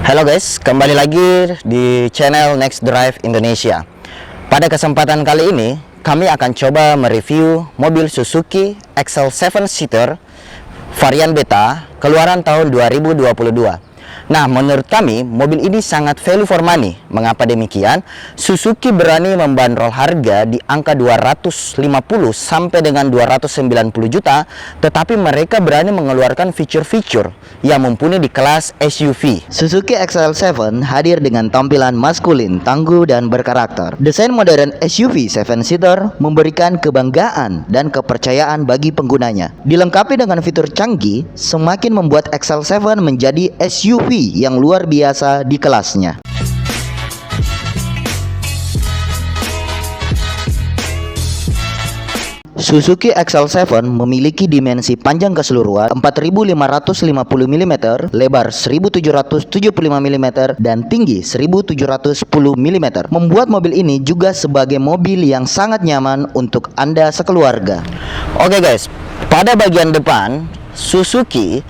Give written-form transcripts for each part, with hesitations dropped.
Halo guys, kembali lagi di channel Next Drive Indonesia. Pada kesempatan kali ini, kami akan coba mereview mobil Suzuki Axel 7-seater varian beta keluaran tahun 2022. Nah, menurut kami, mobil ini sangat value for money. Mengapa demikian? Suzuki berani membandrol harga di angka 250 sampai dengan 290 juta, tetapi mereka berani mengeluarkan fitur-fitur yang mumpuni di kelas SUV. Suzuki Axel 7 hadir dengan tampilan maskulin, tangguh, dan berkarakter. Desain modern SUV 7-seater memberikan kebanggaan dan kepercayaan bagi penggunanya. Dilengkapi dengan fitur canggih, semakin membuat Axel 7 menjadi SUV yang luar biasa di kelasnya. Suzuki Axel 7 memiliki dimensi panjang keseluruhan 4550 mm, lebar 1775 mm, dan tinggi 1710 mm. Membuat mobil ini juga sebagai mobil yang sangat nyaman untuk Anda sekeluarga. Oke guys, pada bagian depan Suzuki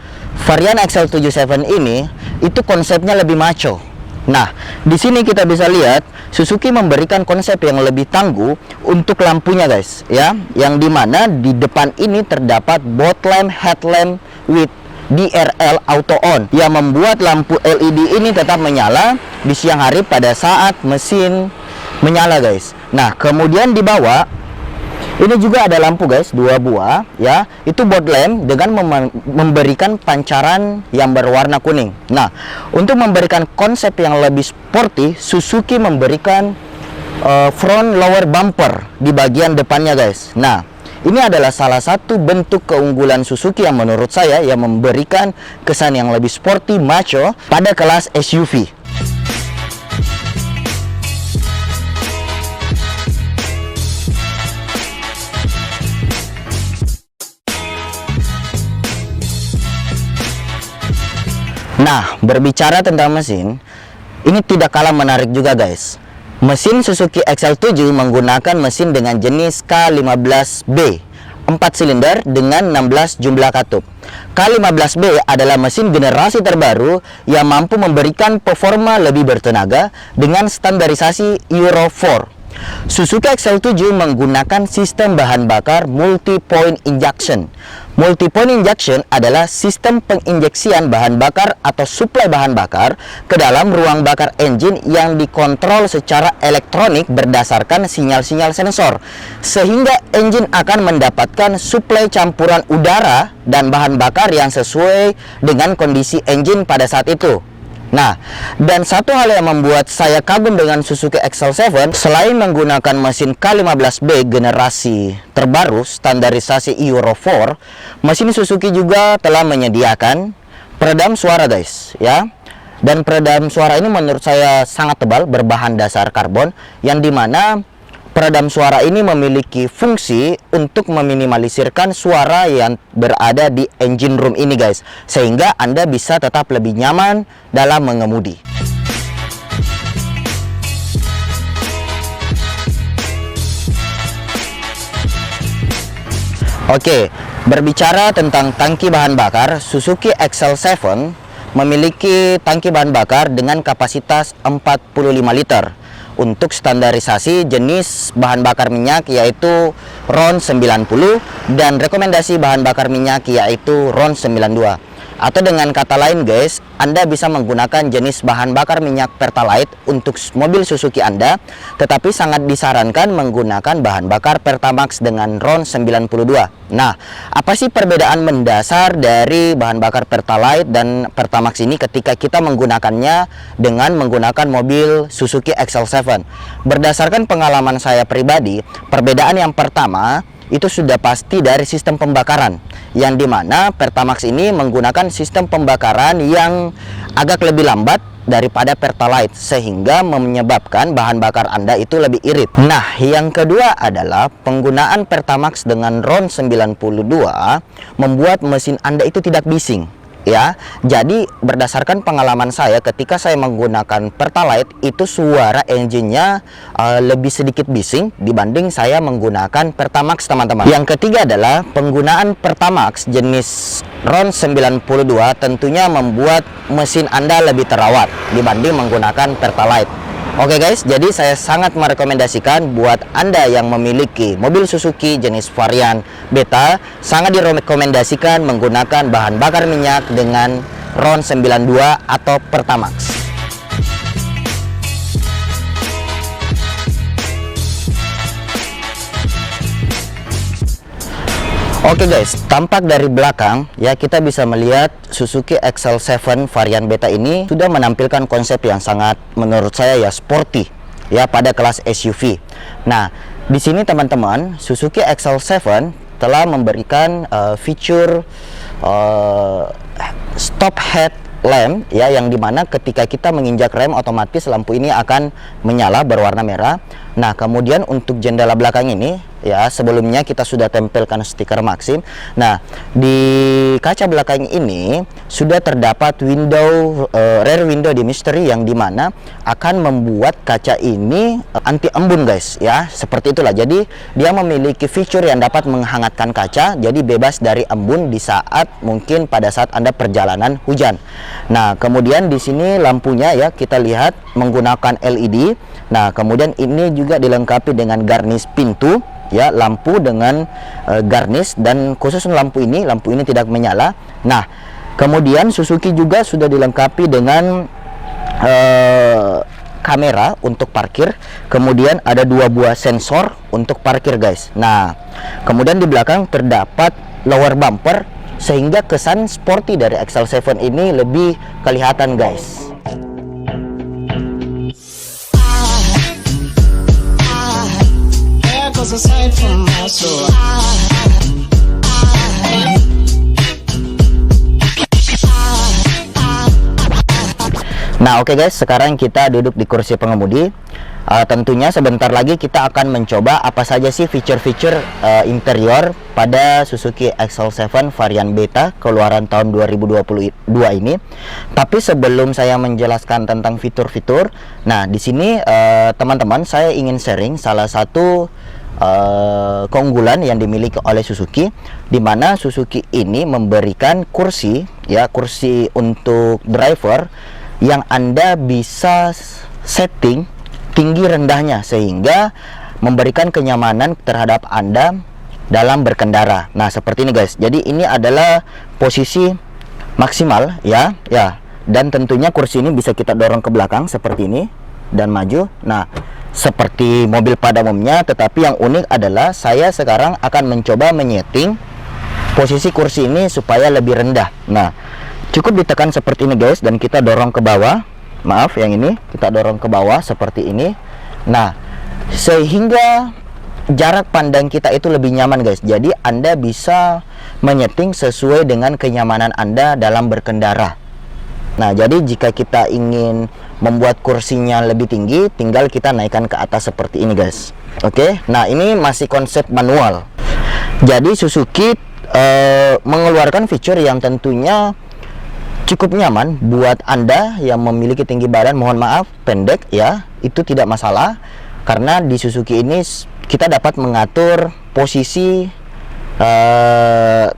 varian Axel 77 ini itu konsepnya lebih maco. Nah, di sini kita bisa lihat Suzuki memberikan konsep yang lebih tangguh untuk lampunya guys, ya, yang dimana di depan ini terdapat both lamp headlamp with DRL auto on yang membuat lampu LED ini tetap menyala di siang hari pada saat mesin menyala guys. Nah, kemudian di bawah ini juga ada lampu guys, 2 buah ya. Itu both lamp dengan memberikan pancaran yang berwarna kuning. Nah, untuk memberikan konsep yang lebih sporty, Suzuki memberikan front lower bumper di bagian depannya guys. Nah, ini adalah salah satu bentuk keunggulan Suzuki yang menurut saya yang memberikan kesan yang lebih sporty, macho pada kelas SUV. Nah, berbicara tentang mesin, ini tidak kalah menarik juga guys. Mesin Suzuki Axel 7 menggunakan mesin dengan jenis K15B 4 silinder dengan 16 jumlah katup. K15B adalah mesin generasi terbaru yang mampu memberikan performa lebih bertenaga dengan standarisasi Euro 4. Suzuki Axel 7 menggunakan sistem bahan bakar multi-point injection. Multi-point injection adalah sistem penginjeksian bahan bakar atau suplai bahan bakar ke dalam ruang bakar engine yang dikontrol secara elektronik berdasarkan sinyal-sinyal sensor, sehingga engine akan mendapatkan suplai campuran udara dan bahan bakar yang sesuai dengan kondisi engine pada saat itu. Nah, dan satu hal yang membuat saya kagum dengan Suzuki Axel 7, selain menggunakan mesin K15B generasi terbaru standarisasi Euro 4, mesin Suzuki juga telah menyediakan peredam suara guys, ya. Dan peredam suara ini menurut saya sangat tebal, berbahan dasar karbon, yang dimana peredam suara ini memiliki fungsi untuk meminimalisirkan suara yang berada di engine room ini guys, sehingga Anda bisa tetap lebih nyaman dalam mengemudi. Oke, berbicara tentang tangki bahan bakar, Suzuki Axel 7 memiliki tangki bahan bakar dengan kapasitas 45 liter. Untuk standarisasi jenis bahan bakar minyak yaitu RON 90 dan rekomendasi bahan bakar minyak yaitu RON 92. Atau dengan kata lain guys, Anda bisa menggunakan jenis bahan bakar minyak Pertalite untuk mobil Suzuki Anda, tetapi sangat disarankan menggunakan bahan bakar Pertamax dengan RON 92. Nah, apa sih perbedaan mendasar dari bahan bakar Pertalite dan Pertamax ini ketika kita menggunakannya dengan menggunakan mobil Suzuki Axel 7? Berdasarkan pengalaman saya pribadi, perbedaan yang pertama itu sudah pasti dari sistem pembakaran, yang dimana Pertamax ini menggunakan sistem pembakaran yang agak lebih lambat daripada Pertalite, sehingga menyebabkan bahan bakar Anda itu lebih irit. Nah, yang kedua adalah penggunaan Pertamax dengan RON 92 membuat mesin Anda itu tidak bising. ya. Jadi berdasarkan pengalaman saya ketika saya menggunakan Pertalite, itu suara engine-nya lebih sedikit bising dibanding saya menggunakan Pertamax, teman-teman. Yang ketiga adalah penggunaan Pertamax jenis RON 92 tentunya membuat mesin Anda lebih terawat dibanding menggunakan Pertalite. Oke guys, jadi saya sangat merekomendasikan buat Anda yang memiliki mobil Suzuki jenis varian Beta, sangat direkomendasikan menggunakan bahan bakar minyak dengan RON 92 atau Pertamax. Oke guys, tampak dari belakang ya kita bisa melihat Suzuki XL7 varian Beta ini sudah menampilkan konsep yang sangat menurut saya ya sporty ya pada kelas SUV. Nah, di sini teman-teman, Suzuki XL7 telah memberikan fitur stop head lamp ya, yang dimana ketika kita menginjak rem otomatis lampu ini akan menyala berwarna merah. Nah, kemudian untuk jendela belakang ini ya, sebelumnya kita sudah tempelkan stiker Maxim. Nah, di kaca belakang ini sudah terdapat window rear window di mystery, yang dimana akan membuat kaca ini anti embun guys ya, seperti itulah. Jadi dia memiliki fitur yang dapat menghangatkan kaca, jadi bebas dari embun di saat mungkin pada saat Anda perjalanan hujan. Nah, kemudian di sini lampunya ya kita lihat menggunakan LED. Nah, kemudian ini juga dilengkapi dengan garnish pintu ya, lampu dengan garnish, dan khusus lampu ini tidak menyala. Nah, kemudian Suzuki juga sudah dilengkapi dengan kamera untuk parkir, kemudian ada 2 buah sensor untuk parkir guys. Nah, kemudian di belakang terdapat lower bumper sehingga kesan sporty dari XL7 ini lebih kelihatan guys. Nah, oke guys, sekarang kita duduk di kursi pengemudi. Tentunya sebentar lagi kita akan mencoba apa saja sih fitur-fitur interior pada Suzuki XL7 varian Beta keluaran tahun 2022 ini. Tapi sebelum saya menjelaskan tentang fitur-fitur, nah di sini teman-teman, saya ingin sharing salah satu keunggulan yang dimiliki oleh Suzuki, di mana Suzuki ini memberikan kursi ya, kursi untuk driver yang Anda bisa setting tinggi rendahnya sehingga memberikan kenyamanan terhadap Anda dalam berkendara. Nah, seperti ini guys. Jadi ini adalah posisi maksimal ya. Dan tentunya kursi ini bisa kita dorong ke belakang seperti ini dan maju. Nah, seperti mobil pada umumnya, tetapi yang unik adalah saya sekarang akan mencoba menyeting posisi kursi ini supaya lebih rendah. Nah, cukup ditekan seperti ini guys, dan kita dorong ke bawah. Maaf, yang ini kita dorong ke bawah seperti ini. Nah, sehingga jarak pandang kita itu lebih nyaman guys. Jadi Anda bisa menyeting sesuai dengan kenyamanan Anda dalam berkendara. Nah, jadi jika kita ingin membuat kursinya lebih tinggi, tinggal kita naikkan ke atas seperti ini guys. Oke, nah ini masih konsep manual. Jadi Suzuki mengeluarkan fitur yang tentunya cukup nyaman buat Anda yang memiliki tinggi badan, mohon maaf pendek ya, itu tidak masalah, karena di Suzuki ini kita dapat mengatur posisi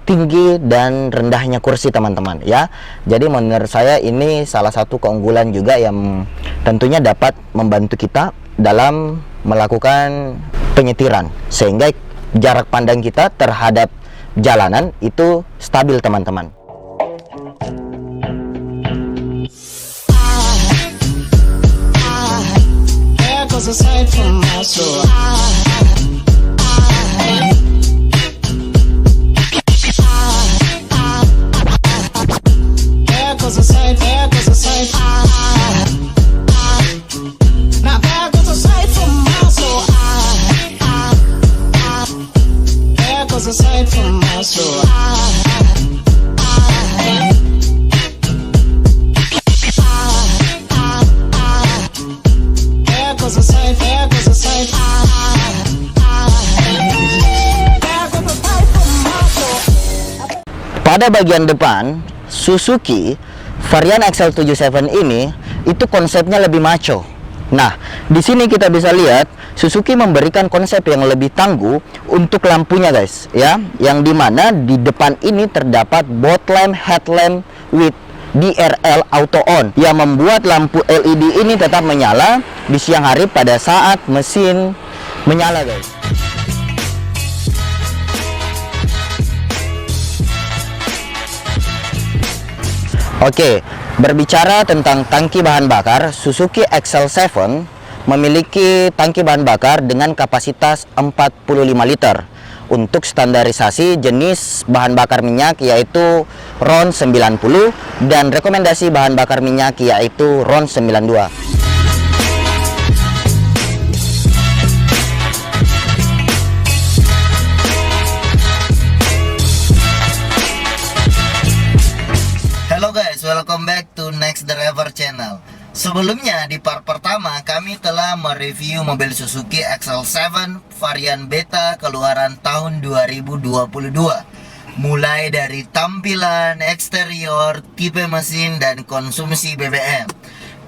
tinggi dan rendahnya kursi teman-teman ya. Jadi menurut saya ini salah satu keunggulan juga yang tentunya dapat membantu kita dalam melakukan penyetiran, sehingga jarak pandang kita terhadap jalanan itu stabil teman-teman. Aside from my soul, there goes a sight, now there goes a sight from my soul, there goes a sight from my soul. Pada bagian depan Suzuki varian XL77 ini itu konsepnya lebih macho. Nah, di sini kita bisa lihat Suzuki memberikan konsep yang lebih tangguh untuk lampunya guys, ya, yang dimana di depan ini terdapat both lamp headlamp with DRL auto on yang membuat lampu LED ini tetap menyala di siang hari pada saat mesin menyala guys. Oke, berbicara tentang tangki bahan bakar, Suzuki XL7 memiliki tangki bahan bakar dengan kapasitas 45 liter. Untuk standarisasi jenis bahan bakar minyak yaitu RON 90 dan rekomendasi bahan bakar minyak yaitu RON 92. Halo guys, welcome back to Next Driver Channel. Sebelumnya di part pertama kami telah mereview mobil Suzuki XL7 varian beta keluaran tahun 2022. Mulai dari tampilan, eksterior, tipe mesin, dan konsumsi BBM.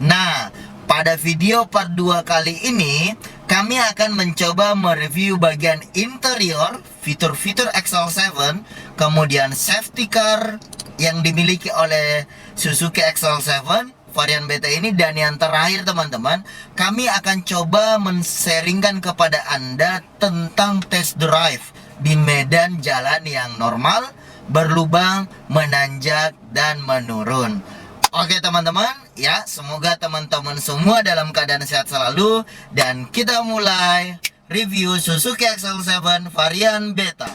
Nah, pada video part 2 kali ini kami akan mencoba mereview bagian interior, fitur-fitur XL7, kemudian safety car yang dimiliki oleh Suzuki XL7 varian beta ini, dan yang terakhir teman-teman, kami akan coba men-sharingkan kepada Anda tentang test drive di medan jalan yang normal, berlubang, menanjak, dan menurun. Oke teman-teman, ya, semoga teman-teman semua dalam keadaan sehat selalu, dan kita mulai review Suzuki XL7 varian beta.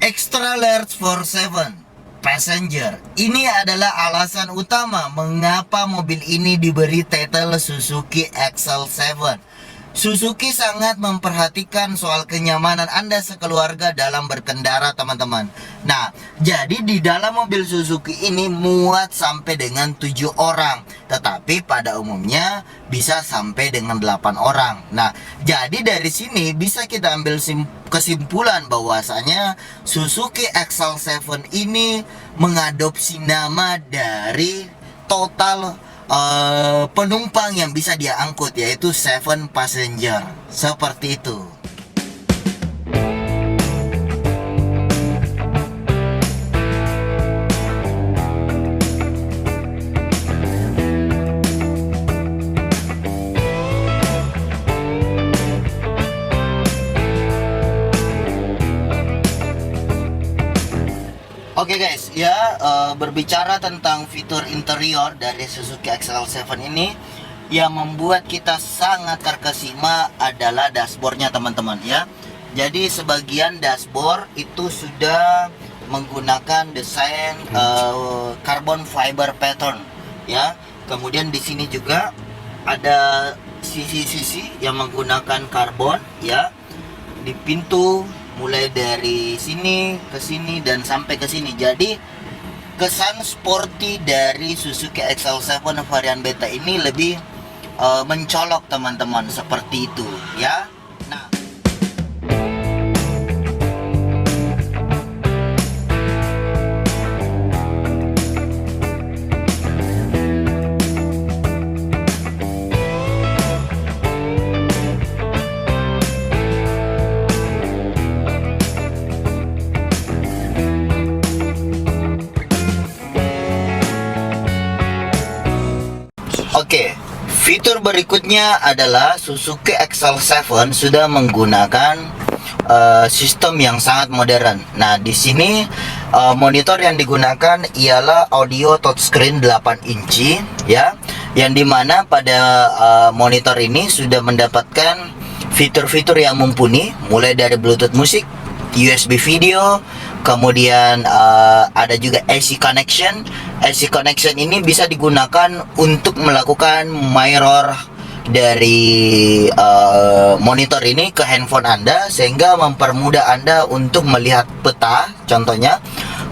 Extra large for 7 passenger. Ini adalah alasan utama mengapa mobil ini diberi title Suzuki XL7. Suzuki sangat memperhatikan soal kenyamanan Anda sekeluarga dalam berkendara teman-teman. Nah, jadi di dalam mobil Suzuki ini muat sampai dengan 7 orang, tetapi pada umumnya bisa sampai dengan 8 orang. Nah, jadi dari sini bisa kita ambil kesimpulan bahwasanya Suzuki XL7 ini mengadopsi nama dari total penumpang yang bisa dia angkut, yaitu 7 passenger. Seperti itu. Oke guys, ya, berbicara tentang fitur interior dari Suzuki XL7 ini, yang membuat kita sangat terkesima adalah dashboardnya teman-teman, ya. Jadi sebagian dashboard itu sudah menggunakan desain carbon fiber pattern, ya. Kemudian di sini juga ada sisi-sisi yang menggunakan karbon, ya. Di pintu mulai dari sini ke sini dan sampai ke sini. Jadi kesan sporty dari Suzuki XL7 varian beta ini lebih mencolok teman-teman, seperti itu, ya. Nah, oke, fitur berikutnya adalah Suzuki XL7 sudah menggunakan sistem yang sangat modern. Nah, di sini monitor yang digunakan ialah audio touchscreen 8 inci, ya, yang dimana pada monitor ini sudah mendapatkan fitur-fitur yang mumpuni, mulai dari Bluetooth musik, USB video, kemudian ada juga AC connection. AC connection ini bisa digunakan untuk melakukan mirror dari monitor ini ke handphone Anda, sehingga mempermudah Anda untuk melihat peta contohnya.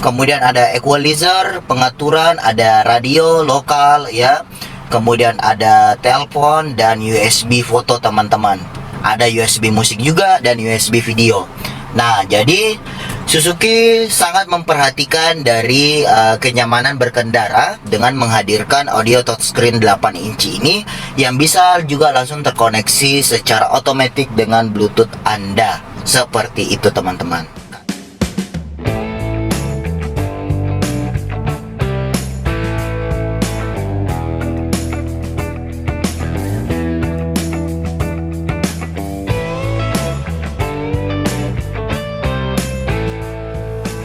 Kemudian ada equalizer, pengaturan, ada radio lokal ya. Kemudian ada telepon dan USB foto teman-teman. Ada USB musik juga dan USB video. Nah, jadi Suzuki sangat memperhatikan dari kenyamanan berkendara dengan menghadirkan audio touchscreen 8 inci ini yang bisa juga langsung terkoneksi secara otomatis dengan Bluetooth Anda. Seperti itu teman-teman.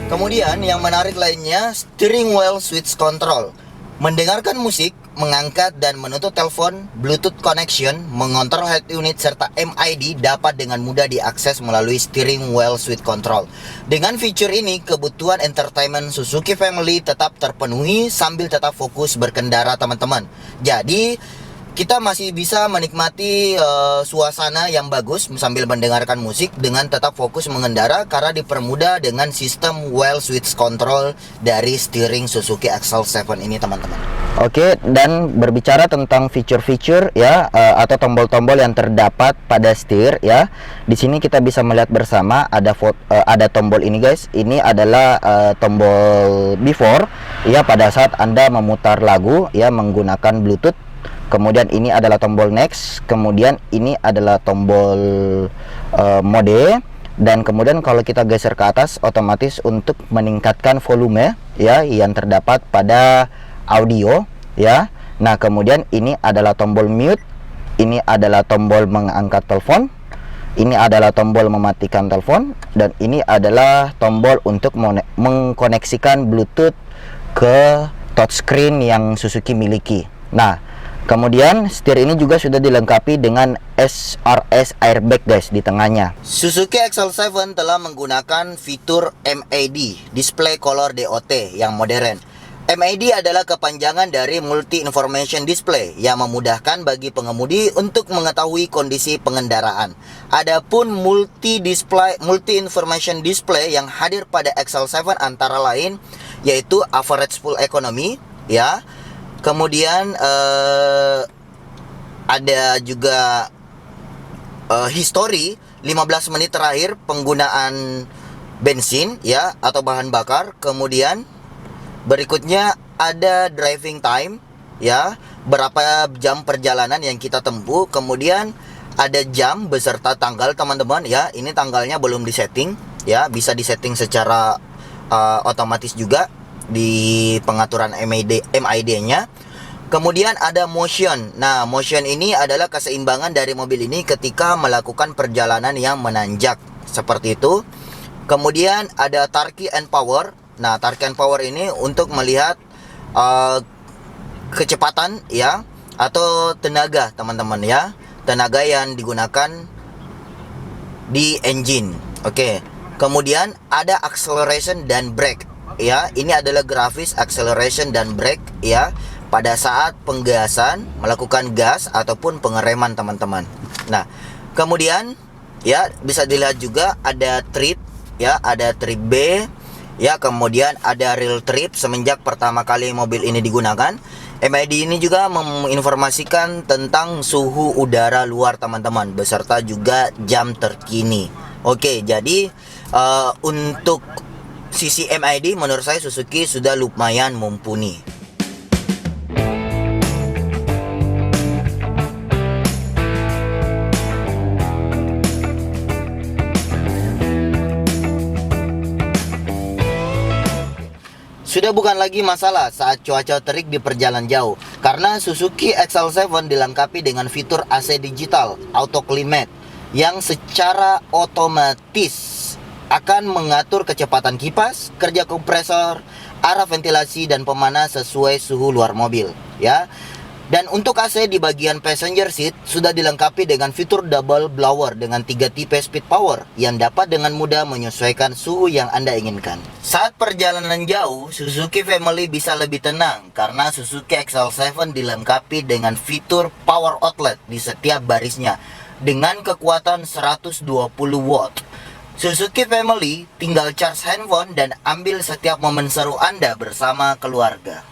Kemudian yang menarik lainnya, steering wheel switch control. Mendengarkan musik, mengangkat dan menutup telepon, Bluetooth connection, mengontrol head unit serta MID dapat dengan mudah diakses melalui steering wheel switch control. Dengan fitur ini, kebutuhan entertainment Suzuki Family tetap terpenuhi sambil tetap fokus berkendara teman-teman. Jadi kita masih bisa menikmati suasana yang bagus sambil mendengarkan musik dengan tetap fokus mengendara karena dipermudah dengan sistem wheel switch control dari steering Suzuki XL7 ini teman-teman. Oke, dan berbicara tentang fitur-fitur ya atau tombol-tombol yang terdapat pada setir ya. Di sini kita bisa melihat bersama ada tombol ini guys. Ini adalah tombol before ya pada saat Anda memutar lagu ya menggunakan Bluetooth. Kemudian ini adalah tombol next, kemudian ini adalah tombol mode, dan kemudian kalau kita geser ke atas otomatis untuk meningkatkan volume ya yang terdapat pada audio ya. Nah, kemudian ini adalah tombol mute, ini adalah tombol mengangkat telepon, ini adalah tombol mematikan telepon, dan ini adalah tombol untuk mengkoneksikan Bluetooth ke touchscreen yang Suzuki miliki. Nah, kemudian setir ini juga sudah dilengkapi dengan SRS airbag guys di tengahnya. Suzuki XL7 telah menggunakan fitur MAD, Display Color DOT yang modern. MAD adalah kepanjangan dari Multi Information Display yang memudahkan bagi pengemudi untuk mengetahui kondisi pengendaraan. Adapun Multi Information Display yang hadir pada XL7 antara lain yaitu Average Fuel Economy ya. Kemudian ada juga history 15 menit terakhir penggunaan bensin ya atau bahan bakar. Kemudian berikutnya ada driving time ya, berapa jam perjalanan yang kita tempuh. Kemudian ada jam beserta tanggal teman-teman ya. Ini tanggalnya belum disetting ya, bisa disetting secara otomatis juga di pengaturan MID-nya. Kemudian ada motion. Nah, motion ini adalah keseimbangan dari mobil ini ketika melakukan perjalanan yang menanjak seperti itu. Kemudian ada torque and power. Nah, torque and power ini untuk melihat kecepatan ya atau tenaga teman-teman ya, tenaga yang digunakan di engine. Oke. Kemudian ada acceleration dan brake. Ya, ini adalah grafis acceleration dan brake ya pada saat penggasan, melakukan gas ataupun pengereman teman-teman. Nah, kemudian ya bisa dilihat juga ada trip ya, ada trip B ya, kemudian ada real trip semenjak pertama kali mobil ini digunakan. MID ini juga menginformasikan tentang suhu udara luar teman-teman beserta juga jam terkini. Oke, jadi untuk sisi MID menurut saya Suzuki sudah lumayan mumpuni. Sudah bukan lagi masalah saat cuaca terik di perjalanan jauh, karena Suzuki XL7 dilengkapi dengan fitur AC digital auto climate yang secara otomatis akan mengatur kecepatan kipas, kerja kompresor, arah ventilasi dan pemanas sesuai suhu luar mobil ya. Dan untuk AC di bagian passenger seat sudah dilengkapi dengan fitur double blower dengan 3 tipe speed power yang dapat dengan mudah menyesuaikan suhu yang Anda inginkan. Saat perjalanan jauh, Suzuki Family bisa lebih tenang karena Suzuki XL7 dilengkapi dengan fitur power outlet di setiap barisnya dengan kekuatan 120 watt. Suzuki Family tinggal charge handphone dan ambil setiap momen seru Anda bersama keluarga.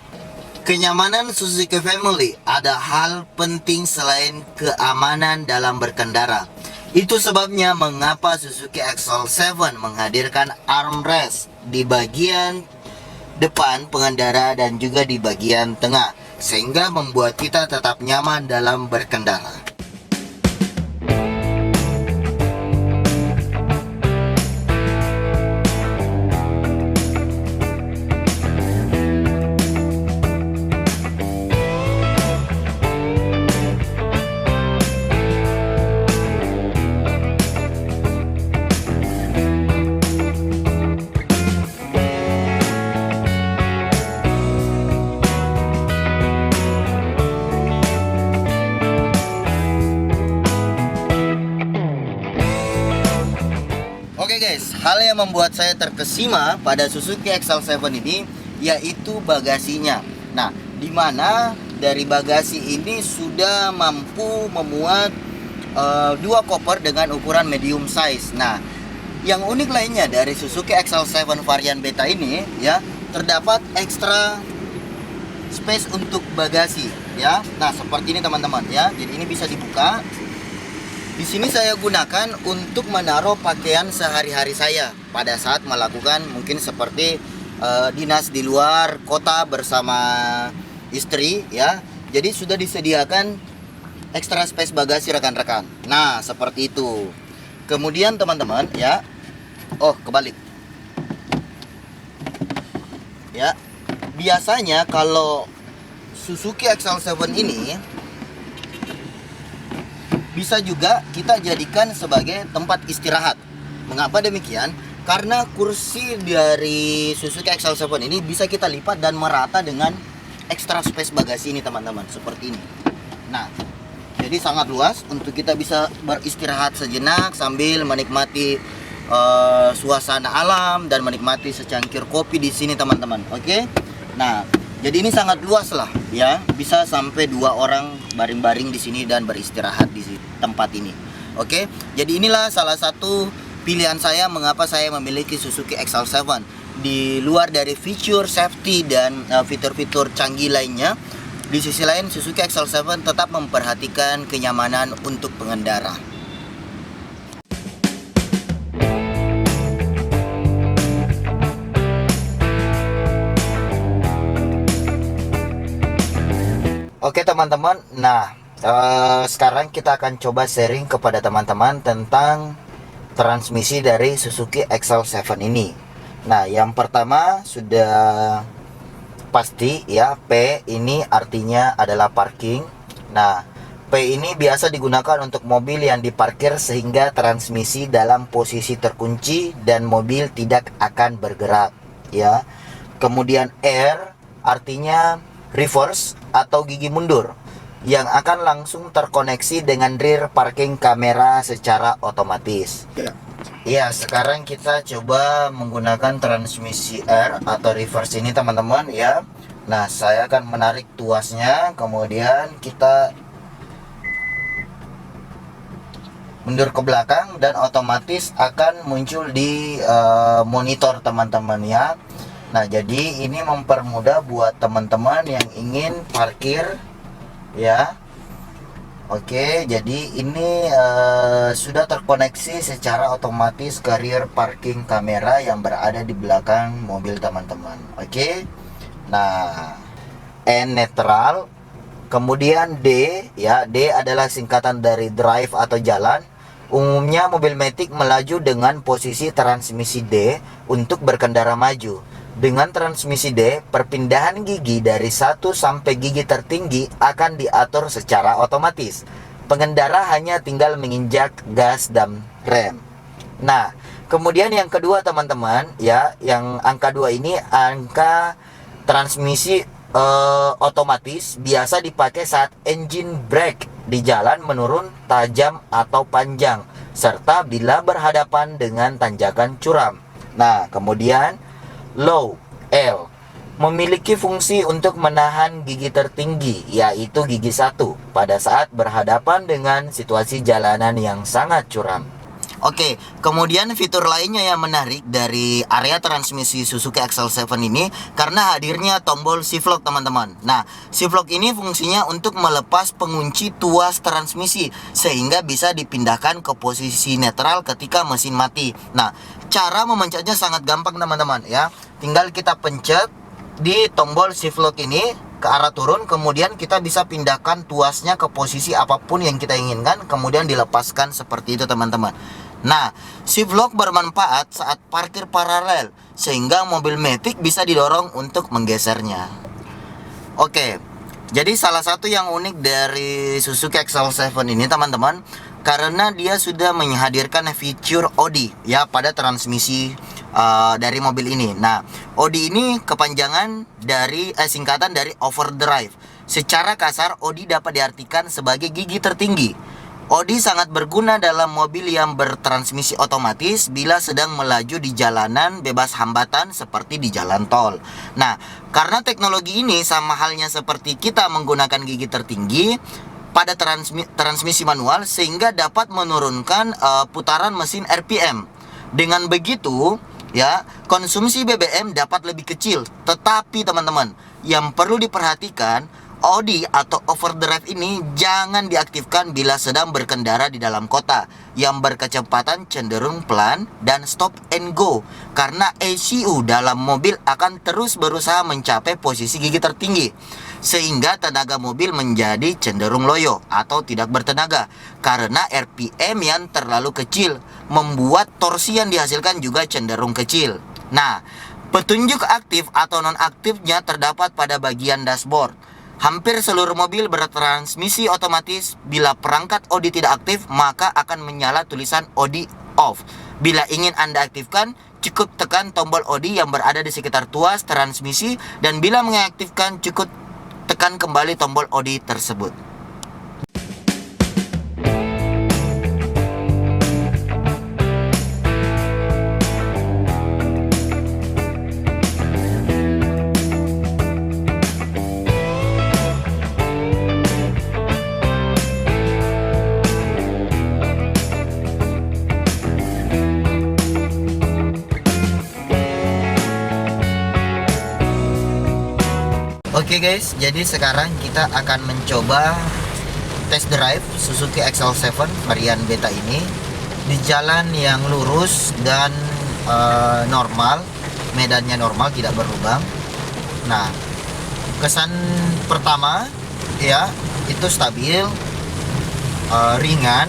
Kenyamanan Suzuki Family ada hal penting selain keamanan dalam berkendara. Itu sebabnya mengapa Suzuki XL7 menghadirkan armrest di bagian depan pengendara dan juga di bagian tengah, sehingga membuat kita tetap nyaman dalam berkendara. Oke guys, hal yang membuat saya terkesima pada Suzuki XL7 ini yaitu bagasinya. Nah, di mana dari bagasi ini sudah mampu memuat 2 koper dengan ukuran medium size. Nah, yang unik lainnya dari Suzuki XL7 varian beta ini ya, terdapat ekstra space untuk bagasi ya. Nah, seperti ini teman-teman ya. Jadi ini bisa dibuka. Di sini saya gunakan untuk menaruh pakaian sehari-hari saya pada saat melakukan mungkin seperti dinas di luar kota bersama istri ya. Jadi sudah disediakan extra space bagasi rekan-rekan. Nah, seperti itu. Kemudian teman-teman ya. Oh, kebalik. Ya. Biasanya kalau Suzuki XL7 ini bisa juga kita jadikan sebagai tempat istirahat. Mengapa demikian? Karena kursi dari Suzuki XL7 ini bisa kita lipat dan merata dengan extra space bagasi ini teman-teman, seperti ini. Nah, jadi sangat luas untuk kita bisa beristirahat sejenak sambil menikmati suasana alam dan menikmati secangkir kopi di sini teman-teman. Oke? Nah, jadi ini sangat luas lah ya, bisa sampai 2 orang baring-baring di sini dan beristirahat di tempat ini. Oke, jadi inilah salah satu pilihan saya mengapa saya memiliki Suzuki XL7. Di luar dari fitur safety dan fitur-fitur canggih lainnya, di sisi lain Suzuki XL7 tetap memperhatikan kenyamanan untuk pengendara. Oke teman-teman, nah sekarang kita akan coba sharing kepada teman-teman tentang transmisi dari Suzuki XL7 ini. Nah, yang pertama sudah pasti ya, P ini artinya adalah parking. Nah, P ini biasa digunakan untuk mobil yang diparkir sehingga transmisi dalam posisi terkunci dan mobil tidak akan bergerak ya. Kemudian R artinya reverse atau gigi mundur yang akan langsung terkoneksi dengan rear parking kamera secara otomatis. Ya, sekarang kita coba menggunakan transmisi R atau reverse ini teman-teman ya. Nah, saya akan menarik tuasnya, kemudian kita mundur ke belakang dan otomatis akan muncul di monitor teman-teman ya. Nah, jadi ini mempermudah buat teman-teman yang ingin parkir ya. Oke, jadi ini sudah terkoneksi secara otomatis ke rear parking kamera yang berada di belakang mobil teman-teman. Oke. Nah, N netral. Kemudian D ya, D adalah singkatan dari drive atau jalan. Umumnya mobil matic melaju dengan posisi transmisi D untuk berkendara maju. Dengan transmisi D, perpindahan gigi dari 1 sampai gigi tertinggi akan diatur secara otomatis. Pengendara hanya tinggal menginjak gas dan rem. Nah, kemudian yang kedua teman-teman ya, yang angka 2 ini angka transmisi otomatis biasa dipakai saat engine brake di jalan menurun tajam atau panjang, serta bila berhadapan dengan tanjakan curam. Nah, kemudian low L memiliki fungsi untuk menahan gigi tertinggi, yaitu gigi 1, pada saat berhadapan dengan situasi jalanan yang sangat curam. Oke, kemudian fitur lainnya yang menarik dari area transmisi Suzuki XL7 ini karena hadirnya tombol shift lock, teman-teman. Nah, shift lock ini fungsinya untuk melepas pengunci tuas transmisi sehingga bisa dipindahkan ke posisi netral ketika mesin mati. Nah, cara memencetnya sangat gampang, teman-teman ya. Tinggal kita pencet di tombol shift lock ini ke arah turun, kemudian kita bisa pindahkan tuasnya ke posisi apapun yang kita inginkan, kemudian dilepaskan seperti itu, teman-teman. Nah, shift lock bermanfaat saat parkir paralel sehingga mobil Matic bisa didorong untuk menggesernya. Oke, jadi salah satu yang unik dari Suzuki XL7 ini, teman-teman, karena dia sudah menghadirkan fitur ODI ya pada transmisi dari mobil ini. Nah, ODI ini kepanjangan dari singkatan dari overdrive. Secara kasar, ODI dapat diartikan sebagai gigi tertinggi. ODI sangat berguna dalam mobil yang bertransmisi otomatis bila sedang melaju di jalanan bebas hambatan seperti di jalan tol. Nah, karena teknologi ini sama halnya seperti kita menggunakan gigi tertinggi pada transmisi manual, sehingga dapat menurunkan putaran mesin RPM. Dengan begitu, ya, konsumsi BBM dapat lebih kecil. Tetapi teman-teman, yang perlu diperhatikan, ODI atau overdrive ini jangan diaktifkan bila sedang berkendara di dalam kota yang berkecepatan cenderung pelan dan stop and go, karena ECU dalam mobil akan terus berusaha mencapai posisi gigi tertinggi, sehingga tenaga mobil menjadi cenderung loyo atau tidak bertenaga karena RPM yang terlalu kecil membuat torsi yang dihasilkan juga cenderung kecil. Nah, petunjuk aktif atau non-aktifnya terdapat pada bagian dashboard. Hampir seluruh mobil bertransmisi otomatis. Bila perangkat ODI tidak aktif, maka akan menyala tulisan ODI off. Bila ingin Anda aktifkan, cukup tekan tombol ODI yang berada di sekitar tuas transmisi, dan bila mengaktifkan, cukup tekan kembali tombol ODI tersebut. Oke guys, jadi sekarang kita akan mencoba test drive Suzuki XL7 varian beta ini di jalan yang lurus dan normal, medannya normal, tidak berlubang. Nah, kesan pertama ya, itu stabil, ringan,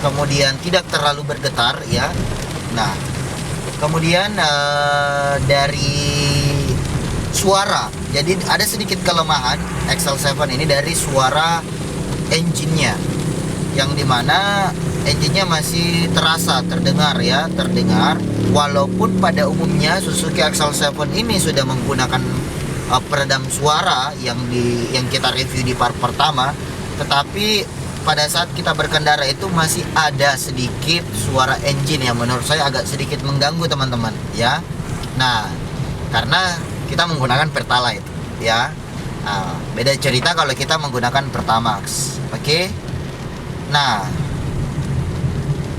kemudian tidak terlalu bergetar ya. Nah, kemudian dari suara, jadi ada sedikit kelemahan XL7 ini dari suara engine-nya, yang dimana engine-nya masih terdengar walaupun pada umumnya Suzuki XL7 ini sudah menggunakan peredam suara yang kita review di part pertama, tetapi pada saat kita berkendara itu masih ada sedikit suara engine yang menurut saya agak sedikit mengganggu, teman-teman ya. Nah, karena kita menggunakan Pertalite ya. Nah, beda cerita kalau kita menggunakan Pertamax. Oke. Nah,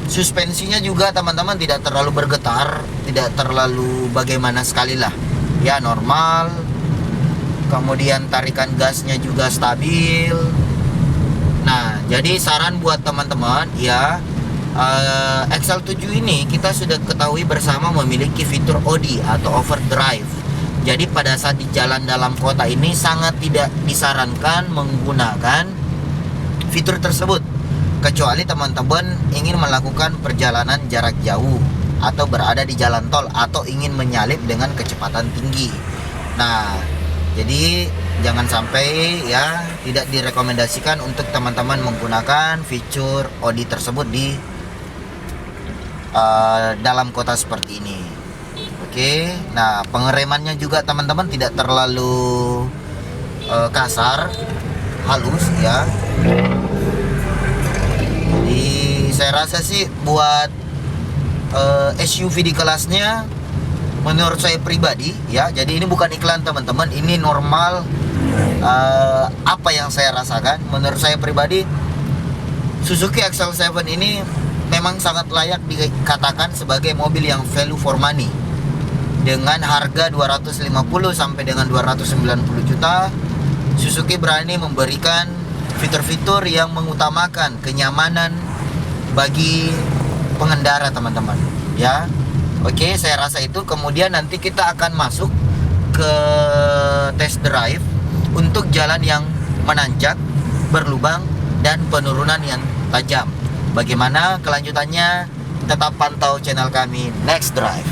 suspensinya juga, teman-teman, tidak terlalu bergetar, tidak terlalu bagaimana sekali lah ya, normal. Kemudian tarikan gasnya juga stabil. Nah, jadi saran buat teman-teman ya, XL7 ini kita sudah ketahui bersama memiliki fitur ODI atau overdrive. Jadi pada saat di jalan dalam kota ini sangat tidak disarankan menggunakan fitur tersebut, kecuali teman-teman ingin melakukan perjalanan jarak jauh atau berada di jalan tol atau ingin menyalip dengan kecepatan tinggi. Nah, jadi jangan sampai ya, tidak direkomendasikan untuk teman-teman menggunakan fitur ODI tersebut di dalam kota seperti ini. Oke, nah pengeremannya juga teman-teman tidak terlalu kasar, halus ya. Jadi saya rasa sih buat SUV di kelasnya, menurut saya pribadi ya. Jadi ini bukan iklan teman-teman, ini normal apa yang saya rasakan. Menurut saya pribadi, Suzuki XL7 ini memang sangat layak dikatakan sebagai mobil yang value for money. Dengan harga 250 sampai dengan 290 juta, Suzuki berani memberikan fitur-fitur yang mengutamakan kenyamanan bagi pengendara teman-teman ya. Oke, saya rasa itu. Kemudian nanti kita akan masuk ke test drive untuk jalan yang menanjak, berlubang, dan penurunan yang tajam. Bagaimana kelanjutannya? Tetap pantau channel kami Next Drive.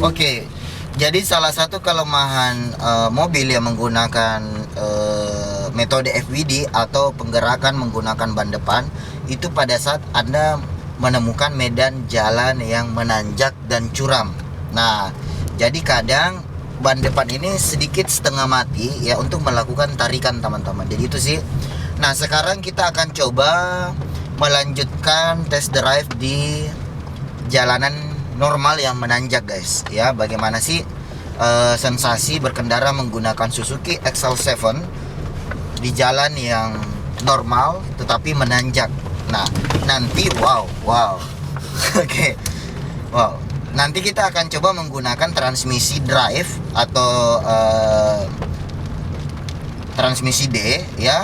Oke, jadi salah satu kelemahan mobil yang menggunakan metode FWD atau penggerakan menggunakan ban depan itu pada saat Anda menemukan medan jalan yang menanjak dan curam. Nah, jadi kadang ban depan ini sedikit setengah mati ya untuk melakukan tarikan teman-teman. Jadi itu sih. Nah, sekarang kita akan coba melanjutkan test drive di jalanan normal yang menanjak guys ya. Bagaimana sih sensasi berkendara menggunakan Suzuki XL7 di jalan yang normal tetapi menanjak. Nah nanti wow Oke, wow, nanti kita akan coba menggunakan transmisi drive atau transmisi D ya.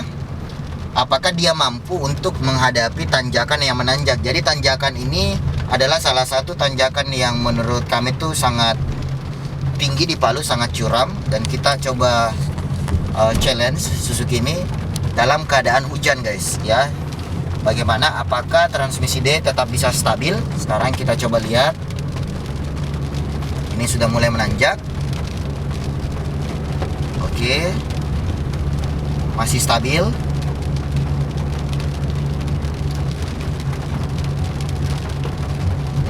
Apakah dia mampu untuk menghadapi tanjakan yang menanjak. Jadi tanjakan ini adalah salah satu tanjakan yang menurut kami tuh sangat tinggi di Palu, sangat curam. Dan kita coba challenge Suzuki ini dalam keadaan hujan guys ya. Bagaimana, apakah transmisi D tetap bisa stabil? Sekarang kita coba lihat. Ini sudah mulai menanjak. Oke, masih stabil.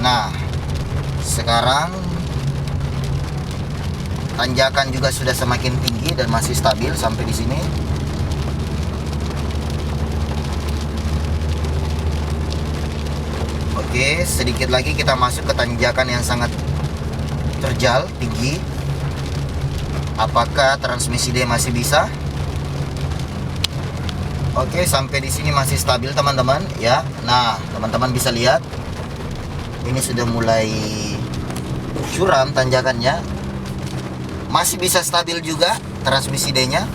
Nah, sekarang tanjakan juga sudah semakin tinggi dan masih stabil sampai di sini. Oke, sedikit lagi kita masuk ke tanjakan yang sangat terjal, tinggi. Apakah transmisi D masih bisa? Oke, sampai di sini masih stabil teman-teman ya. Nah, teman-teman bisa lihat ini sudah mulai curam tanjakannya. Masih bisa stabil juga transmisi D-nya.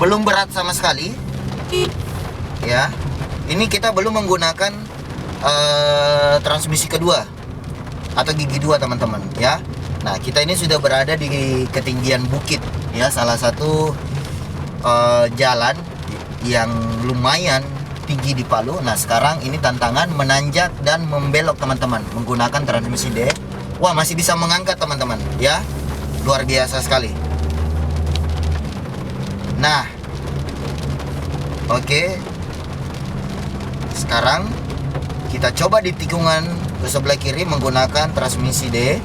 Belum berat sama sekali. Ya. Ini kita belum menggunakan transmisi kedua atau gigi dua teman-teman ya. Nah, kita ini sudah berada di ketinggian bukit ya, salah satu jalan yang lumayan tinggi di Palu. Nah, sekarang ini tantangan menanjak dan membelok teman-teman menggunakan transmisi D. Wah, masih bisa mengangkat teman-teman ya. Luar biasa sekali. Nah, oke. Sekarang kita coba di tikungan ke sebelah kiri menggunakan transmisi D.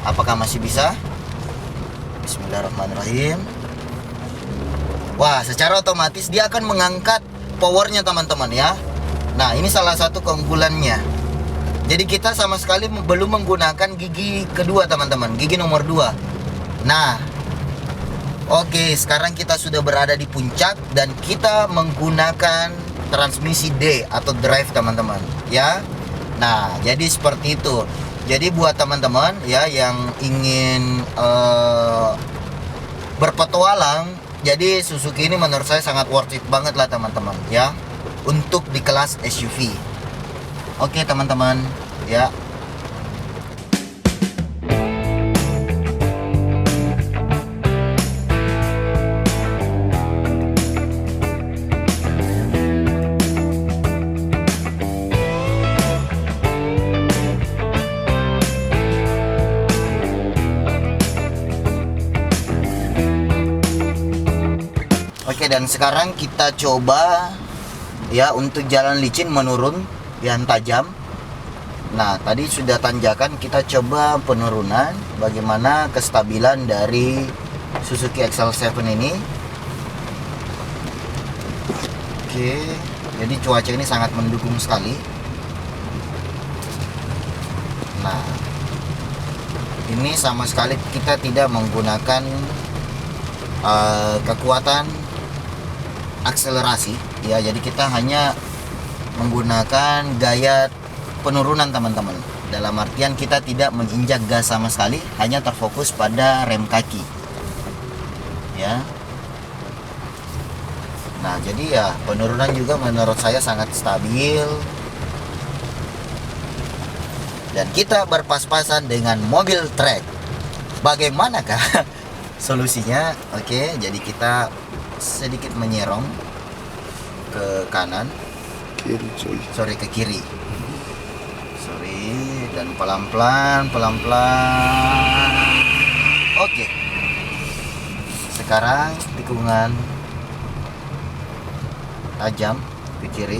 Apakah masih bisa? Bismillahirrahmanirrahim. Wah, secara otomatis dia akan mengangkat powernya teman-teman ya. Nah, ini salah satu keunggulannya. Jadi kita sama sekali belum menggunakan gigi kedua teman-teman, gigi nomor 2. Nah, oke, sekarang kita sudah berada di puncak dan kita menggunakan transmisi D atau drive teman-teman ya. Nah, jadi seperti itu. Jadi buat teman-teman ya yang ingin berpetualang, jadi Suzuki ini menurut saya sangat worth it banget lah teman-teman ya, untuk di kelas SUV. Oke teman-teman ya. Oke, dan sekarang kita coba ya untuk jalan licin menurun yang tajam. Nah, tadi sudah tanjakan, kita coba penurunan. Bagaimana kestabilan dari Suzuki XL7 ini. Oke, jadi cuaca ini sangat mendukung sekali. Nah, ini sama sekali kita tidak menggunakan kekuatan akselerasi ya, jadi kita hanya menggunakan gaya penurunan teman-teman. Dalam artian kita tidak menginjak gas sama sekali, hanya terfokus pada rem kaki ya. Nah, jadi ya penurunan juga menurut saya sangat stabil. Dan kita berpas-pasan dengan mobil trek. Bagaimanakah solusinya? Oke, jadi kita sedikit menyerong ke kanan. Kiri coy. Sorry, ke kiri. Sorry, dan pelan-pelan. Oke. Sekarang tikungan tajam ke kiri.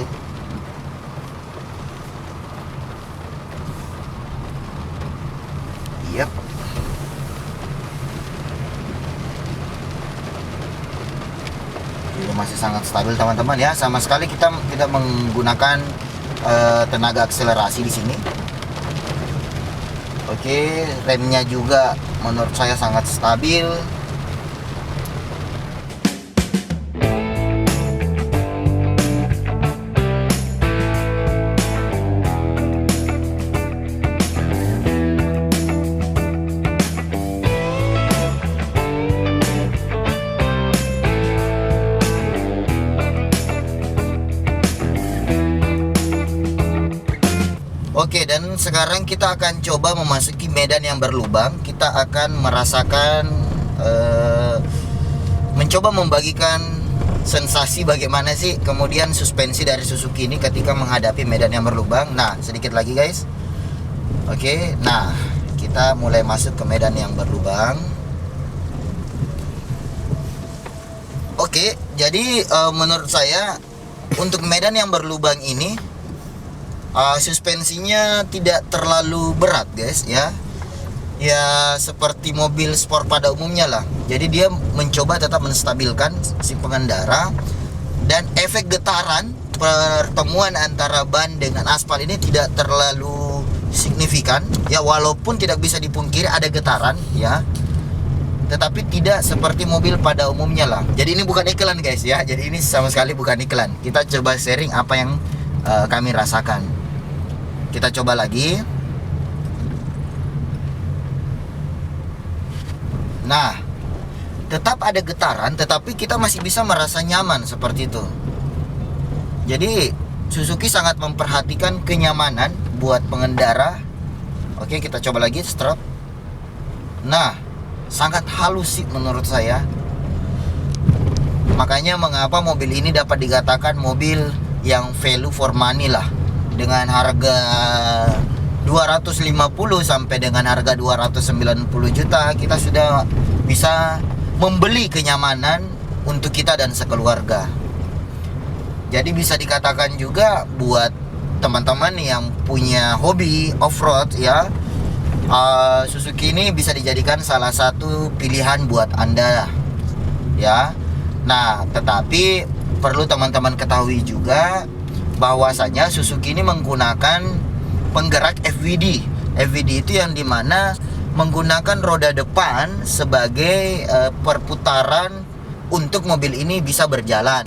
Yap. Ini masih sangat stabil teman-teman ya. Sama sekali kita tidak menggunakan tenaga akselerasi di sini. Oke, remnya juga menurut saya sangat stabil. Oke, dan sekarang kita akan coba memasuki medan yang berlubang. Kita akan merasakan mencoba membagikan sensasi bagaimana sih kemudian suspensi dari Suzuki ini ketika menghadapi medan yang berlubang. Nah, sedikit lagi guys. Oke, nah kita mulai masuk ke medan yang berlubang. Oke, jadi menurut saya untuk medan yang berlubang ini suspensinya tidak terlalu berat guys ya. Ya seperti mobil sport pada umumnya lah. Jadi dia mencoba tetap menstabilkan si pengendara. Dan efek getaran pertemuan antara ban dengan aspal ini tidak terlalu signifikan ya, walaupun tidak bisa dipungkiri ada getaran ya, tetapi tidak seperti mobil pada umumnya lah. Jadi ini bukan iklan guys ya. Jadi ini sama sekali bukan iklan. Kita coba sharing apa yang kami rasakan. Kita coba lagi. Nah, tetap ada getaran, tetapi kita masih bisa merasa nyaman seperti itu. Jadi Suzuki sangat memperhatikan kenyamanan buat pengendara. Oke, kita coba lagi strap. Nah, sangat halus sih menurut saya. Makanya mengapa mobil ini dapat dikatakan mobil yang value for money lah. Dengan harga 250 sampai dengan harga 290 juta kita sudah bisa membeli kenyamanan untuk kita dan sekeluarga. Jadi bisa dikatakan juga buat teman-teman yang punya hobi off-road ya, Suzuki ini bisa dijadikan salah satu pilihan buat Anda ya. Nah, tetapi perlu teman-teman ketahui juga bahwasanya Suzuki ini menggunakan penggerak FWD. FWD itu yang dimana menggunakan roda depan sebagai perputaran untuk mobil ini bisa berjalan.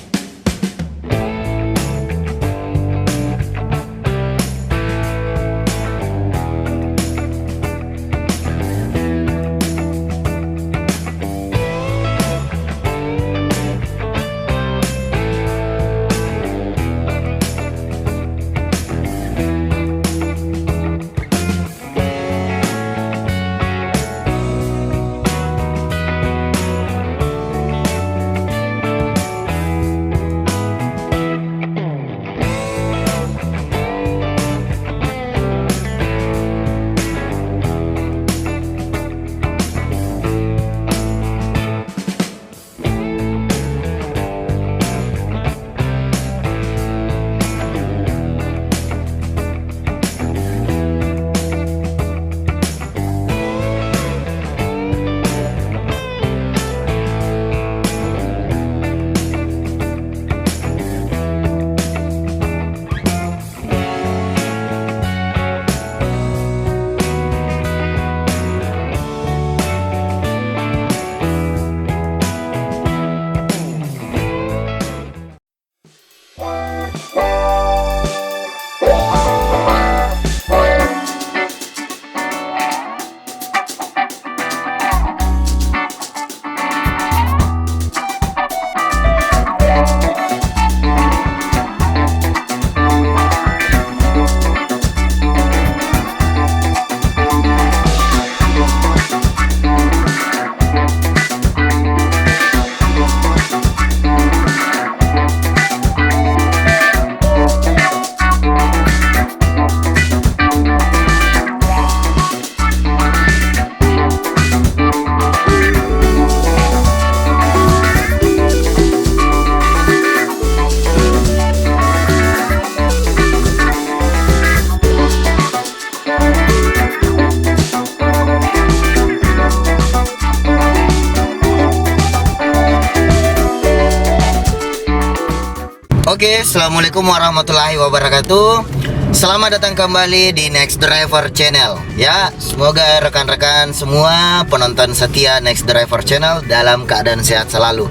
Oke, assalamualaikum warahmatullahi wabarakatuh. Selamat datang kembali di Next Driver Channel. Ya, semoga rekan-rekan semua penonton setia Next Driver Channel dalam keadaan sehat selalu.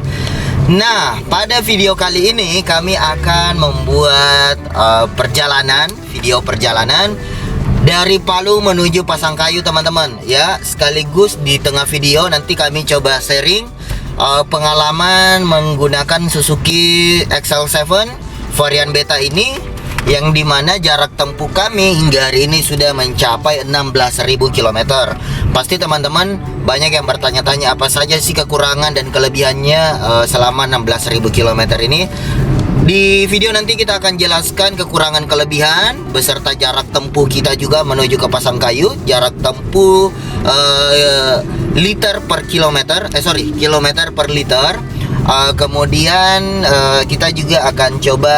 Nah, pada video kali ini kami akan membuat video perjalanan dari Palu menuju Pasangkayu, teman-teman. Ya, sekaligus di tengah video nanti kami coba sharing pengalaman menggunakan Suzuki XL7 varian beta ini, yang dimana jarak tempuh kami hingga hari ini sudah mencapai 16.000 km. Pasti teman-teman banyak yang bertanya-tanya apa saja sih kekurangan dan kelebihannya selama 16.000 km ini. Di video nanti kita akan jelaskan kekurangan kelebihan beserta jarak tempuh kita juga menuju ke Pasangkayu, jarak tempuh kilometer per liter. Kemudian kita juga akan coba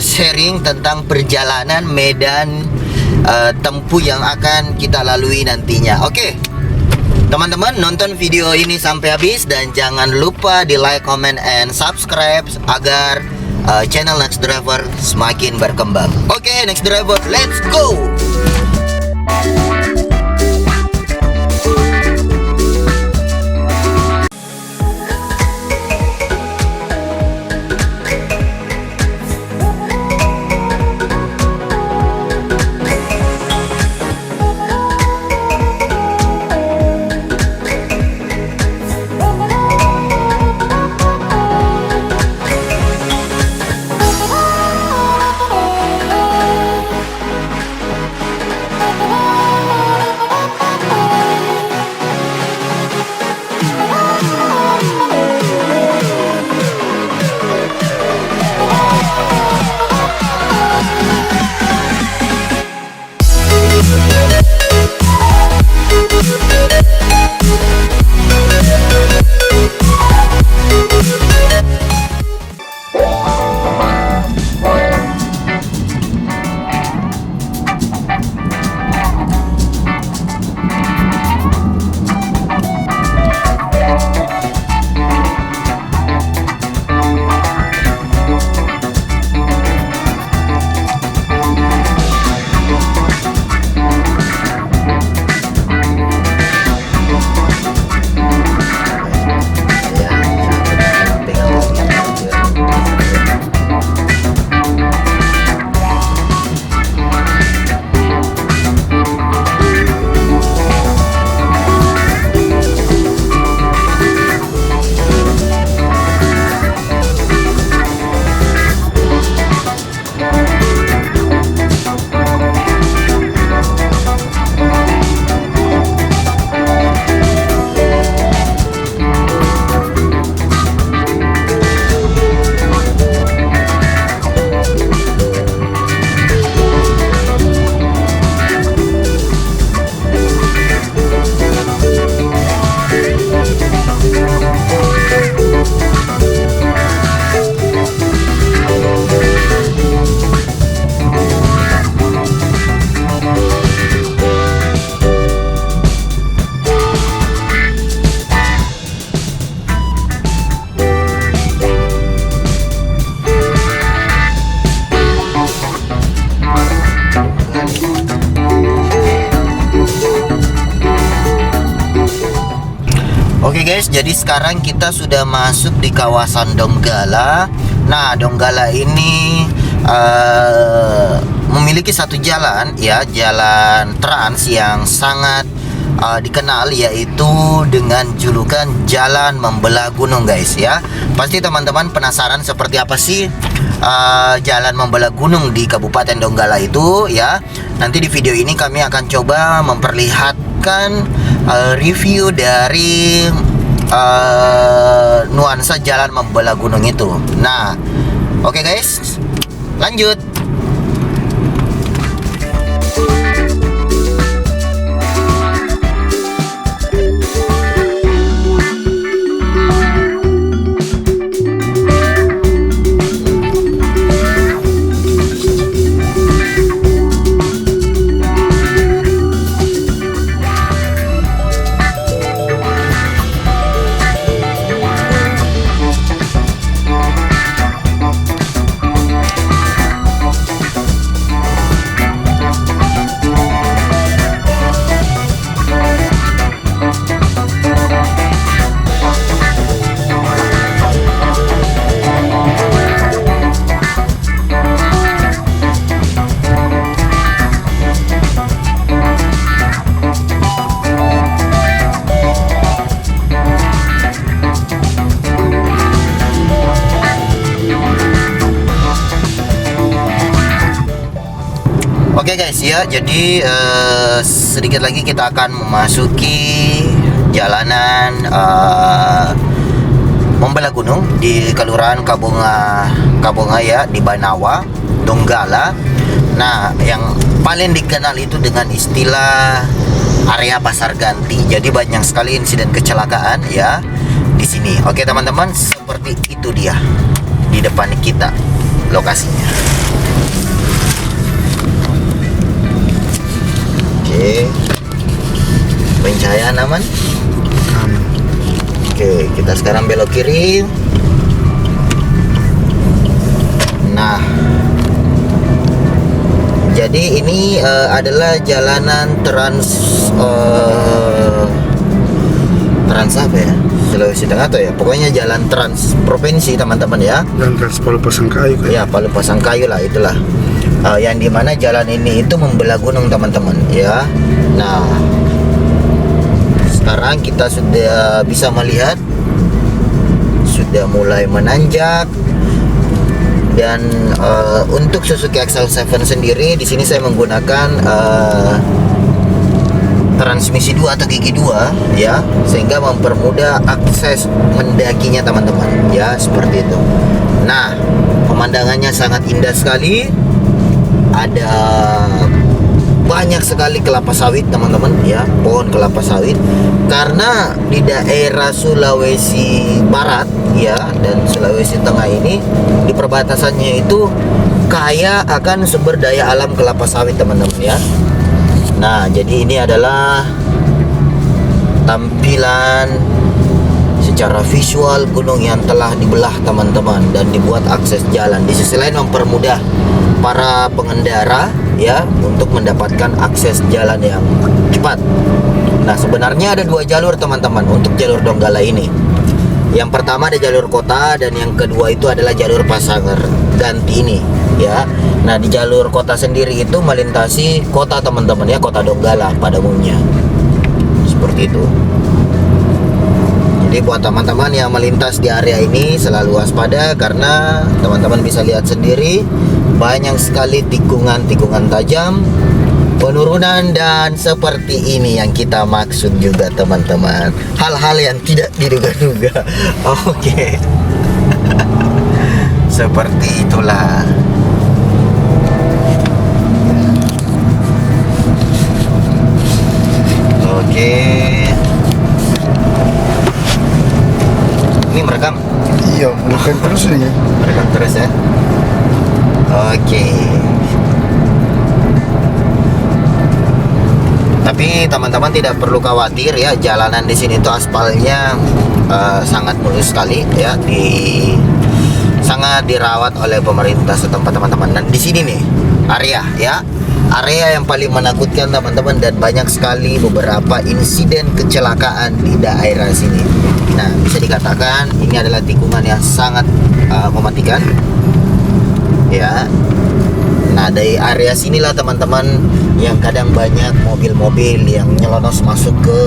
sharing tentang perjalanan medan tempuh yang akan kita lalui nantinya. Oke, teman-teman, nonton video ini sampai habis dan jangan lupa di like, comment, and subscribe agar channel Next Driver semakin berkembang. Oke, Next Driver, let's go! Oke guys, jadi sekarang kita sudah masuk di kawasan Donggala. Nah, Donggala ini memiliki satu jalan, ya, jalan trans yang sangat dikenal, yaitu dengan julukan Jalan Membelah Gunung, guys, ya. Pasti teman-teman penasaran seperti apa sih Jalan Membelah Gunung di Kabupaten Donggala itu, ya. Nanti di video ini kami akan coba memperlihatkan review dari nuansa Jalan Membelah Gunung itu. Nah, oke guys, lanjut. Oke guys ya, jadi sedikit lagi kita akan memasuki jalanan membelah gunung di Kelurahan Kabonga ya, di Banawa, Donggala. Nah, yang paling dikenal itu dengan istilah area pasar ganti. Jadi banyak sekali insiden kecelakaan ya di sini. Oke teman-teman, seperti itu dia di depan kita lokasinya. Oke, pencahayaan aman. Oke, kita sekarang belok kiri. Nah, jadi ini adalah jalanan trans apa ya? Sulawesi Tengah atau ya? Pokoknya jalan trans provinsi teman-teman ya. Dan trans Palu Pasangkayu kan? Ya, Palu Pasangkayu lah itulah. Yang dimana jalan ini itu membelah gunung teman-teman ya. Nah, sekarang kita sudah bisa melihat sudah mulai menanjak. Dan untuk Suzuki XL7 sendiri di sini saya menggunakan transmisi 2 atau gigi 2 ya, sehingga mempermudah akses mendakinya teman-teman ya, seperti itu. Nah, pemandangannya sangat indah sekali. Ada banyak sekali kelapa sawit teman-teman ya, pohon kelapa sawit, karena di daerah Sulawesi Barat ya dan Sulawesi Tengah ini di perbatasannya itu kaya akan sumber daya alam kelapa sawit teman-teman ya. Nah, jadi ini adalah tampilan secara visual gunung yang telah dibelah teman-teman dan dibuat akses jalan. Di sisi lain mempermudah para pengendara ya untuk mendapatkan akses jalan yang cepat. Nah, sebenarnya ada 2 jalur teman-teman untuk jalur Donggala ini. Yang pertama ada jalur kota dan yang kedua itu adalah jalur pasar ganti ini ya. Nah, di jalur kota sendiri itu melintasi kota teman-teman ya, kota Donggala pada umumnya. Seperti itu. Jadi buat teman-teman yang melintas di area ini selalu waspada, karena teman-teman bisa lihat sendiri banyak sekali tikungan-tikungan tajam, penurunan, dan seperti ini yang kita maksud juga teman-teman, hal-hal yang tidak diduga-duga. Oke. Seperti itulah. Oke. Ini merekam? Iya, bukan terus ya. Merekam terus ya. Oke. Tapi teman-teman tidak perlu khawatir ya, jalanan di sini tuh aspalnya sangat mulus sekali ya, sangat dirawat oleh pemerintah setempat teman-teman. Dan di sini nih area yang paling menakutkan teman-teman, dan banyak sekali beberapa insiden kecelakaan di daerah sini. Nah, bisa dikatakan ini adalah tikungan yang sangat mematikan ya. Nah, dari area sinilah teman-teman yang kadang banyak mobil-mobil yang nyelonos masuk ke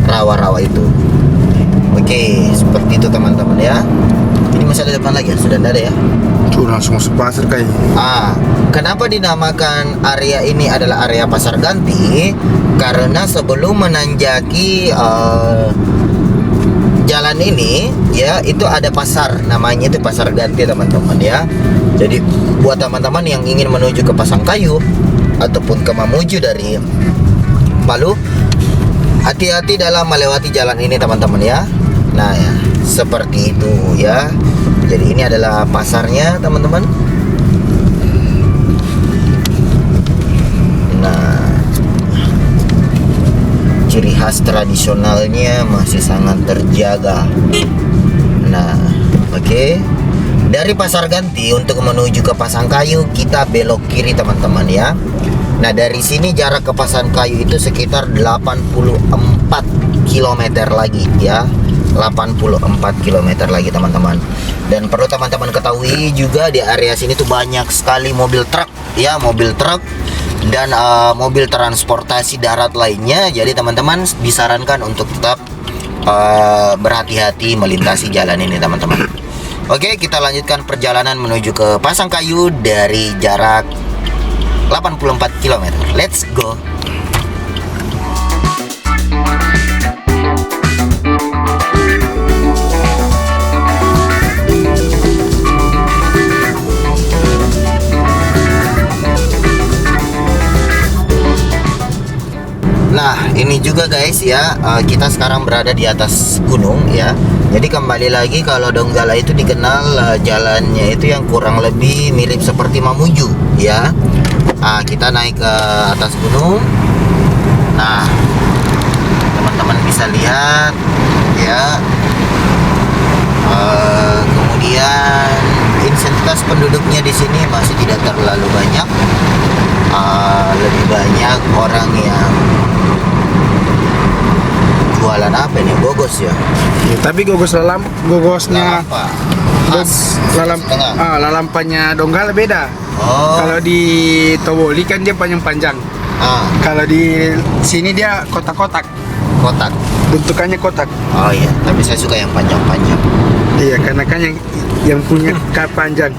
rawa-rawa itu. Oke, seperti itu teman-teman ya. Ini masih ada depan lagi ya? Sudah ada ya? Tuh langsung masuk pasar kayaknya. Kenapa dinamakan area ini adalah area pasar ganti? Karena sebelum menanjaki jalan ini ya, itu ada pasar, namanya itu pasar ganti teman-teman ya. Jadi buat teman-teman yang ingin menuju ke Pasangkayu ataupun ke Mamuju dari Palu, hati-hati dalam melewati jalan ini teman-teman ya. Nah ya, seperti itu ya. Jadi ini adalah pasarnya teman-teman. Nah, ciri khas tradisionalnya masih sangat terjaga. Nah, oke. Dari Pasar Ganti untuk menuju ke Pasangkayu kita belok kiri teman-teman ya. Nah, dari sini jarak ke Pasangkayu itu sekitar 84 km lagi ya. 84 km lagi teman-teman. Dan perlu teman-teman ketahui juga di area sini tuh banyak sekali mobil truk ya, mobil truk dan mobil transportasi darat lainnya. Jadi teman-teman disarankan untuk tetap berhati-hati melintasi jalan ini teman-teman. Oke, kita lanjutkan perjalanan menuju ke Pasangkayu dari jarak 84 km. Let's go. Nah, ini juga guys ya, kita sekarang berada di atas gunung ya. Jadi kembali lagi, kalau Donggala itu dikenal jalannya itu yang kurang lebih mirip seperti Mamuju ya. Kita naik ke atas gunung. Nah, teman-teman bisa lihat ya. Kemudian intensitas penduduknya di sini masih tidak terlalu banyak. Lebih banyak orang yang jualan apa nih, gogos ya. Ya, tapi gogosnya Lalampa. Khas Sulawesi Tengah. lalampanya Donggala beda. Oh. Kalau di Toboli kan dia panjang-panjang. Kalau di sini dia kotak-kotak. Kotak. Bentukannya kotak. Oh iya, tapi saya suka yang panjang-panjang. Iya, karena kan yang punya kap panjang.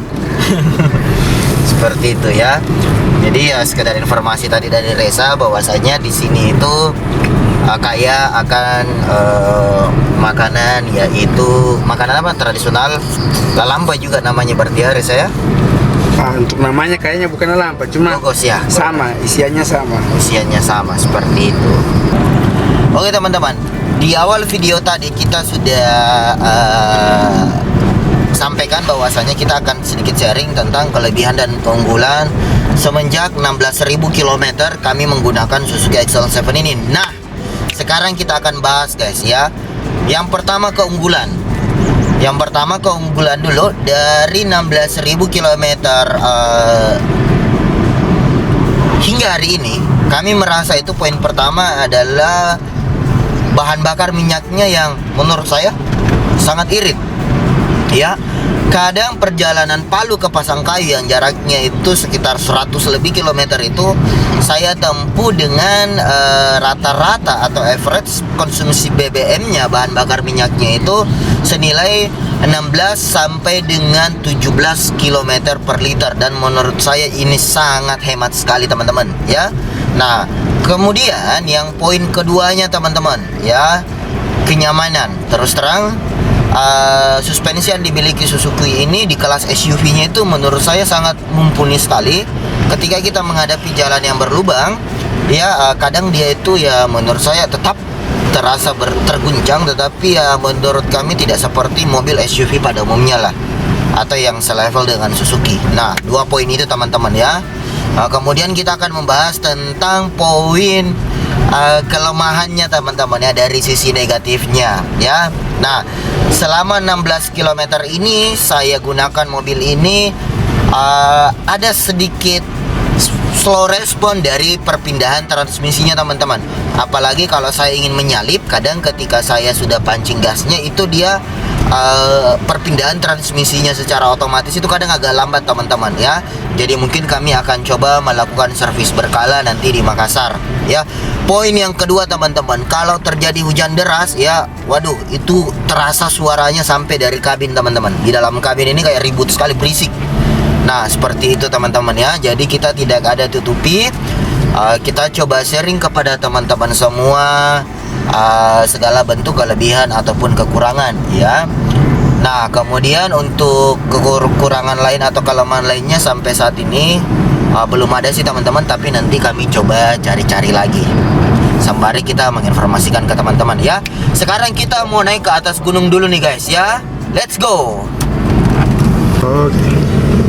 Seperti itu ya. Jadi ya sekedar informasi tadi dari Reza bahwasanya di sini itu kaya akan makanan, yaitu makanan apa tradisional, lalampa juga namanya berarti ya Reza ya. Untuk namanya kayaknya bukan lalampa, cuma Gogos ya. sama, isiannya sama. Usianya sama seperti itu. Oke teman-teman, di awal video tadi kita sudah sampaikan bahwasanya kita akan sedikit sharing tentang kelebihan dan keunggulan semenjak 16.000 km kami menggunakan Suzuki XL7 ini. Nah, sekarang kita akan bahas guys ya. Yang pertama keunggulan. Yang pertama keunggulan dulu dari 16.000 km hingga hari ini, kami merasa itu poin pertama adalah bahan bakar minyaknya yang menurut saya sangat irit. Ya, kadang perjalanan Palu ke Pasangkayu yang jaraknya itu sekitar 100 lebih kilometer itu saya tempuh dengan rata-rata atau average konsumsi BBM-nya, bahan bakar minyaknya itu senilai 16 sampai dengan 17 km per liter, dan menurut saya ini sangat hemat sekali teman-teman ya. Nah, kemudian yang poin keduanya teman-teman ya, kenyamanan. Terus terang suspensi yang dimiliki Suzuki ini di kelas SUV-nya itu menurut saya sangat mumpuni sekali. Ketika kita menghadapi jalan yang berlubang ya, kadang dia itu ya menurut saya tetap terasa terguncang, tetapi ya menurut kami tidak seperti mobil SUV pada umumnya lah, atau yang selevel dengan Suzuki. Nah, dua poin itu teman-teman ya. Kemudian kita akan membahas tentang poin kelemahannya teman-teman ya, dari sisi negatifnya ya. Nah, selama 16 km ini saya gunakan mobil ini, ada sedikit slow respon dari perpindahan transmisinya teman-teman. Apalagi kalau saya ingin menyalip, kadang ketika saya sudah pancing gasnya itu dia perpindahan transmisinya secara otomatis itu kadang agak lambat teman-teman ya. Jadi mungkin kami akan coba melakukan servis berkala nanti di Makassar ya. Poin yang kedua teman-teman, kalau terjadi hujan deras ya, waduh itu terasa suaranya sampai dari kabin teman-teman. Di dalam kabin ini kayak ribut sekali, berisik. Nah, seperti itu teman-teman ya. Jadi kita tidak ada tutupi. Kita coba sharing kepada teman-teman semua segala bentuk kelebihan ataupun kekurangan ya. Nah, kemudian untuk kekurangan lain atau kelemahan lainnya sampai saat ini belum ada sih teman-teman, tapi nanti kami coba cari-cari lagi sembari kita menginformasikan ke teman-teman ya. Sekarang kita mau naik ke atas gunung dulu nih guys ya. Let's go. Oke.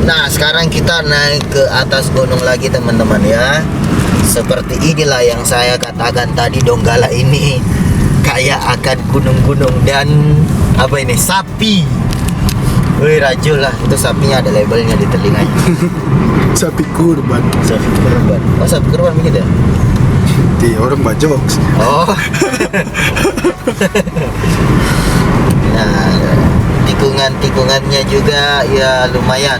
Nah, sekarang kita naik ke atas gunung lagi teman-teman ya. Seperti inilah yang saya katakan tadi, Donggala ini kaya akan gunung-gunung dan apa ini, sapi. Wih, rajul lah, itu sapinya ada labelnya di telinganya. Sapi kurban. Sapi kurban. Oh, sapi kurban begitu ya? Di orang bajok. Oh. Nah, tikungan-tikungannya juga ya lumayan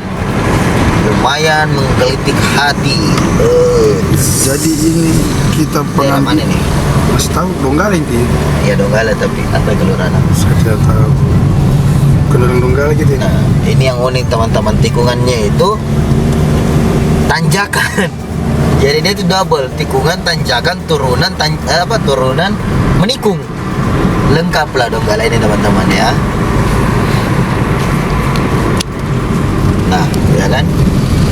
menggelitik hati. Jadi ini kita Daerah mana pengambil. nih? Mas tahu Donggala ini? Ya Donggala, tapi apa kelurahan apa? Saya tidak tahu. Kelurahan Donggala gitu ya. Nah, ini yang unik teman-teman, tikungannya itu tanjakan. Jadi dia itu double, tikungan, tanjakan, turunan, turunan, menikung. Lengkap lah Donggala ini teman-teman ya. Nah, ya kan?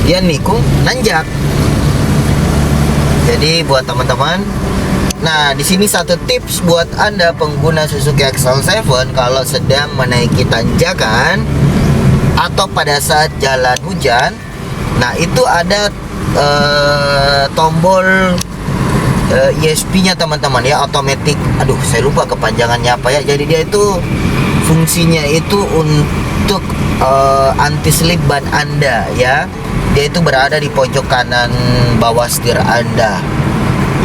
Dia nikung, nanjak. Jadi buat teman-teman, nah di sini satu tips buat Anda pengguna Suzuki XL7 kalau sedang menaiki tanjakan atau pada saat jalan hujan. Nah, itu ada tombol ESP-nya teman-teman ya, automatic. Aduh, saya lupa kepanjangannya apa ya. Jadi dia itu fungsinya itu untuk anti slip ban Anda ya. Dia itu berada di pojok kanan bawah setir Anda,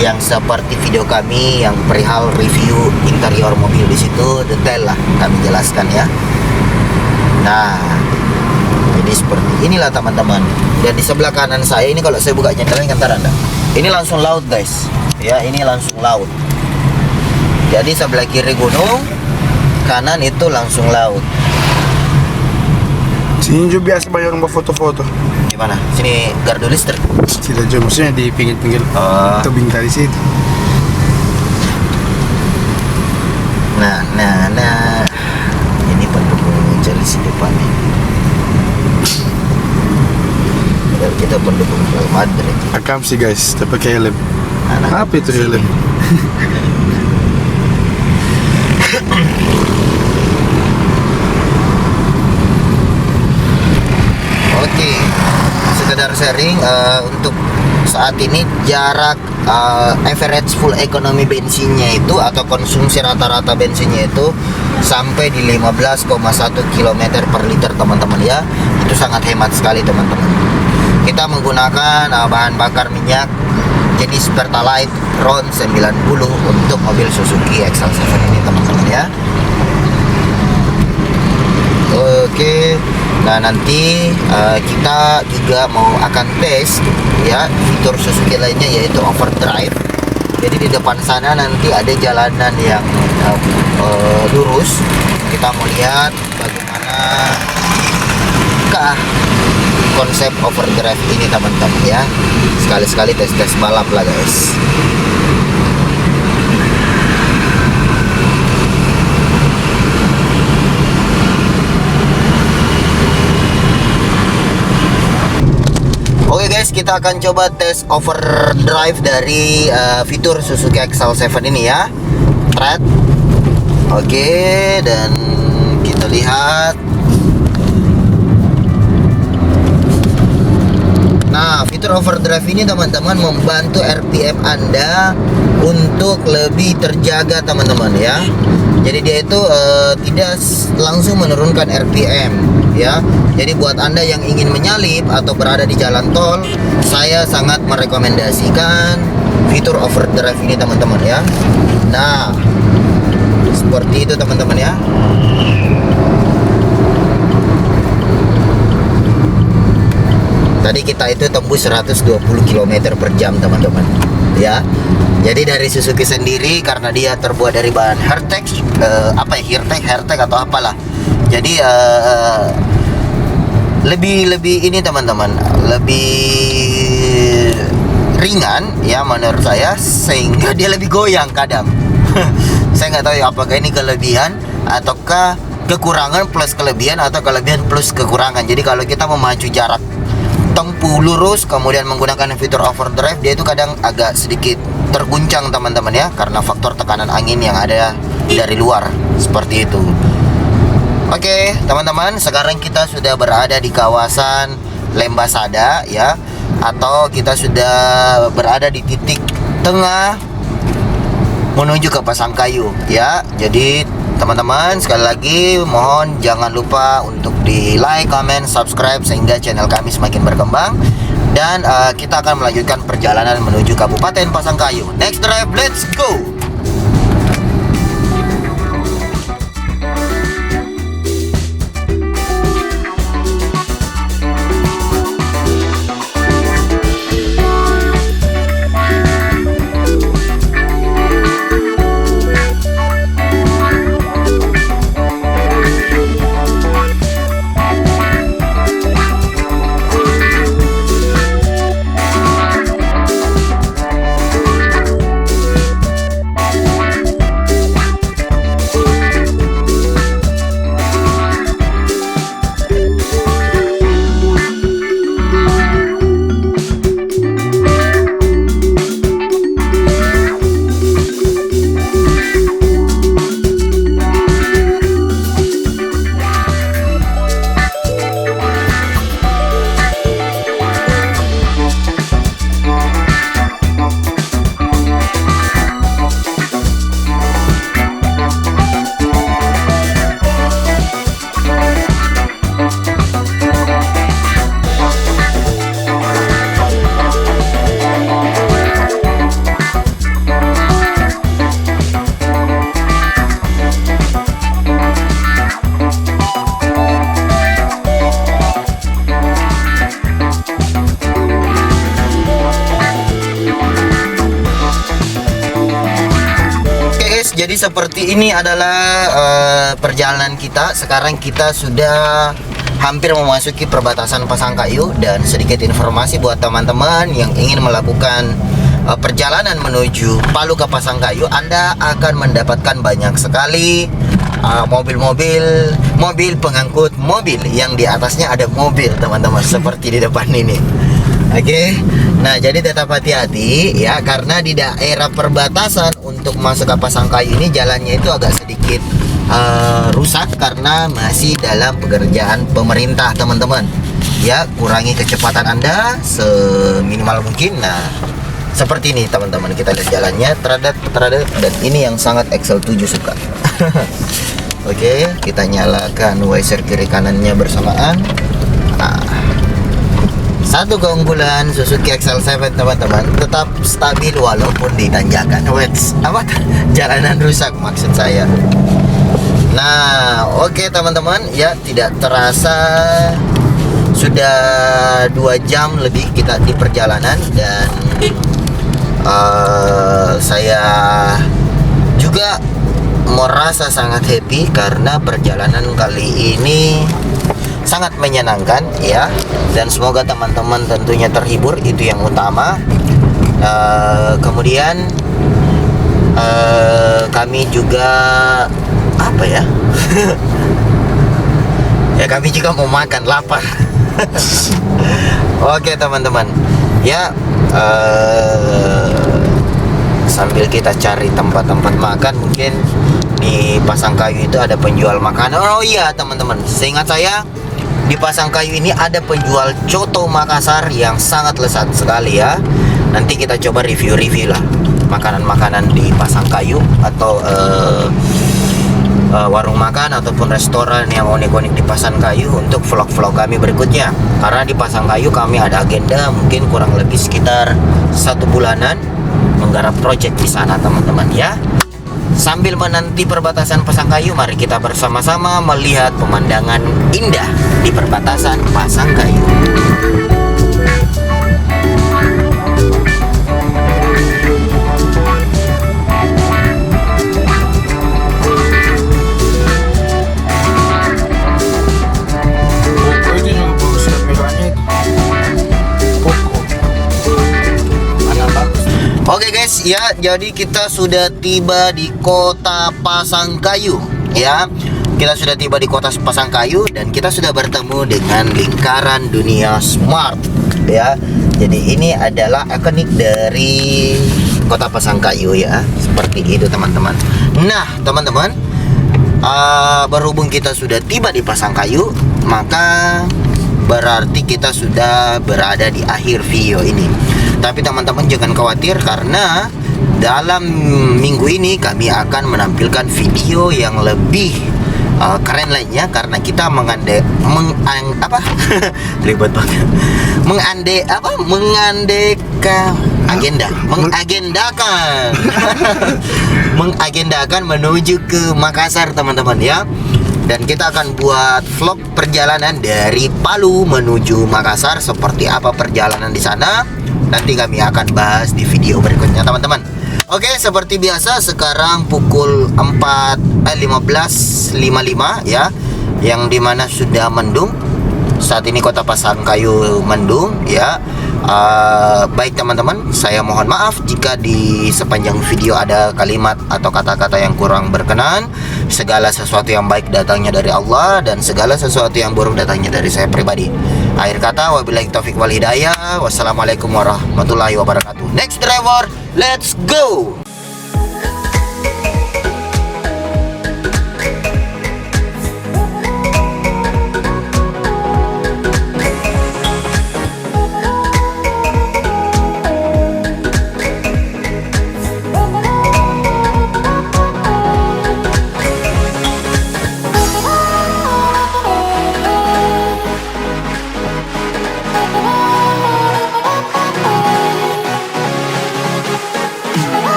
yang seperti video kami yang perihal review interior mobil. Di situ detail lah kami jelaskan ya. Nah, jadi seperti inilah teman-teman. Dan di sebelah kanan saya ini kalau saya buka jendelanya ntar Anda, ini langsung laut guys ya, ini langsung laut. Jadi sebelah kiri gunung, kanan itu langsung laut. Sini juga biasa banyak orang buat foto-foto. Di mana? Sini gardu listrik. Tidak jauh, maksudnya di pinggir-pinggir tebing tadi situ. Nah, ini pendukung Chelsea depannya. Padahal kita pendukung Real Madrid. Akam sih guys, tapi pakai helm. Anak Apa itu helm? Oke, sekedar sharing untuk saat ini jarak average full economy bensinnya itu atau konsumsi rata-rata bensinnya itu sampai di 15,1 km per liter teman-teman ya. Itu sangat hemat sekali teman-teman. Kita menggunakan bahan bakar minyak jenis Pertalite RON 90 untuk mobil Suzuki XL7 ini teman-teman ya. Oke, nah nanti kita juga akan tes ya fitur Suzuki lainnya yaitu overdrive. Jadi di depan sana nanti ada jalanan yang lurus. Kita mau lihat bagaimana konsep overdrive ini teman-teman ya. Sekali-sekali tes-tes balap lah guys. Oke guys, kita akan coba tes overdrive dari fitur Suzuki XL7 ini ya. Thread. Oke, dan kita lihat. Nah, fitur overdrive ini teman-teman membantu RPM Anda untuk lebih terjaga teman-teman ya. Jadi dia itu tidak langsung menurunkan RPM ya. Jadi buat Anda yang ingin menyalip atau berada di jalan tol, saya sangat merekomendasikan fitur overdrive ini teman-teman ya. Nah, seperti itu teman-teman ya. Tadi kita itu tembus 120 km per jam teman-teman ya. Jadi dari Suzuki sendiri karena dia terbuat dari bahan Hertex, Hertex atau apalah. Jadi lebih ini teman-teman, lebih ringan ya menurut saya, sehingga dia lebih goyang kadang. Saya nggak tahu ya apakah ini kelebihan ataukah kekurangan plus kelebihan atau kelebihan plus kekurangan. Jadi kalau kita memacu jarak tempuh lurus kemudian menggunakan fitur overdrive, dia itu kadang agak sedikit terguncang teman-teman ya, karena faktor tekanan angin yang ada dari luar seperti itu. Oke teman-teman, sekarang kita sudah berada di kawasan Lembasada ya, atau kita sudah berada di titik tengah menuju ke Pasangkayu ya. Jadi teman-teman, sekali lagi mohon jangan lupa untuk di like, comment, subscribe sehingga channel kami semakin berkembang. Dan kita akan melanjutkan perjalanan menuju Kabupaten Pasangkayu. Next drive, let's go! jadi seperti ini adalah perjalanan kita. Sekarang kita sudah hampir memasuki perbatasan Pasangkayu, dan sedikit informasi buat teman-teman yang ingin melakukan perjalanan menuju Palu ke Pasangkayu, Anda akan mendapatkan banyak sekali mobil pengangkut mobil yang di atasnya ada mobil, teman-teman, seperti di depan ini. Oke. Nah, jadi tetap hati-hati ya, karena di daerah perbatasan untuk masuk ke Pasangkayu ini jalannya itu agak sedikit rusak karena masih dalam pekerjaan pemerintah, teman-teman. Ya, kurangi kecepatan Anda seminimal mungkin. Nah, seperti ini teman-teman, kita lihat jalannya teradat, dan ini yang sangat Excel 7 suka. Oke, kita nyalakan wiper kiri kanannya bersamaan. Nah, satu keunggulan Suzuki XL7, teman-teman, tetap stabil walaupun di tanjakan. Jalanan rusak maksud saya. Nah, oke teman-teman, ya tidak terasa sudah 2 jam lebih kita di perjalanan, dan saya juga merasa sangat happy karena perjalanan kali ini sangat menyenangkan ya, dan semoga teman-teman tentunya terhibur, itu yang utama. Kemudian kami juga apa ya ya kami juga mau makan, lapar. Oke teman-teman ya, sambil kita cari tempat-tempat makan, mungkin di Pasangkayu itu ada penjual makanan. Oh iya teman-teman, seingat saya di Pasangkayu ini ada penjual coto Makassar yang sangat lezat sekali ya. Nanti kita coba review lah makanan-makanan di Pasangkayu, atau warung makan ataupun restoran yang unik-unik di Pasangkayu untuk vlog-vlog kami berikutnya. Karena di Pasangkayu kami ada agenda mungkin kurang lebih sekitar 1 bulanan menggarap project di sana, teman-teman ya. Sambil menanti perbatasan Pasangkayu, mari kita bersama-sama melihat pemandangan indah di perbatasan Pasangkayu. Itu juga bagus, merahnya itu. Oke guys, ya jadi kita sudah tiba di kota Pasangkayu ya. Kita sudah tiba di kota Pasangkayu dan kita sudah bertemu dengan lingkaran dunia smart ya. Jadi ini adalah ikonik dari kota Pasangkayu ya. Seperti itu teman-teman. Nah teman-teman, berhubung kita sudah tiba di Pasangkayu, maka berarti kita sudah berada di akhir video ini. Tapi teman-teman jangan khawatir, karena dalam minggu ini kami akan menampilkan video yang lebih keren lainnya, karena kita mengagendakan menuju ke Makassar teman-teman ya. Dan kita akan buat vlog perjalanan dari Palu menuju Makassar. Seperti apa perjalanan di sana, nanti kami akan bahas di video berikutnya teman-teman. Oke, seperti biasa sekarang pukul 15.55 ya, yang dimana sudah mendung. Saat ini kota Pasangkayu mendung ya. Baik teman-teman, saya mohon maaf jika di sepanjang video ada kalimat atau kata-kata yang kurang berkenan. Segala sesuatu yang baik datangnya dari Allah, dan segala sesuatu yang buruk datangnya dari saya pribadi. Akhir kata, wabillahi taufik wal hidayah. Wassalamualaikum warahmatullahi wabarakatuh. Next driver, let's go.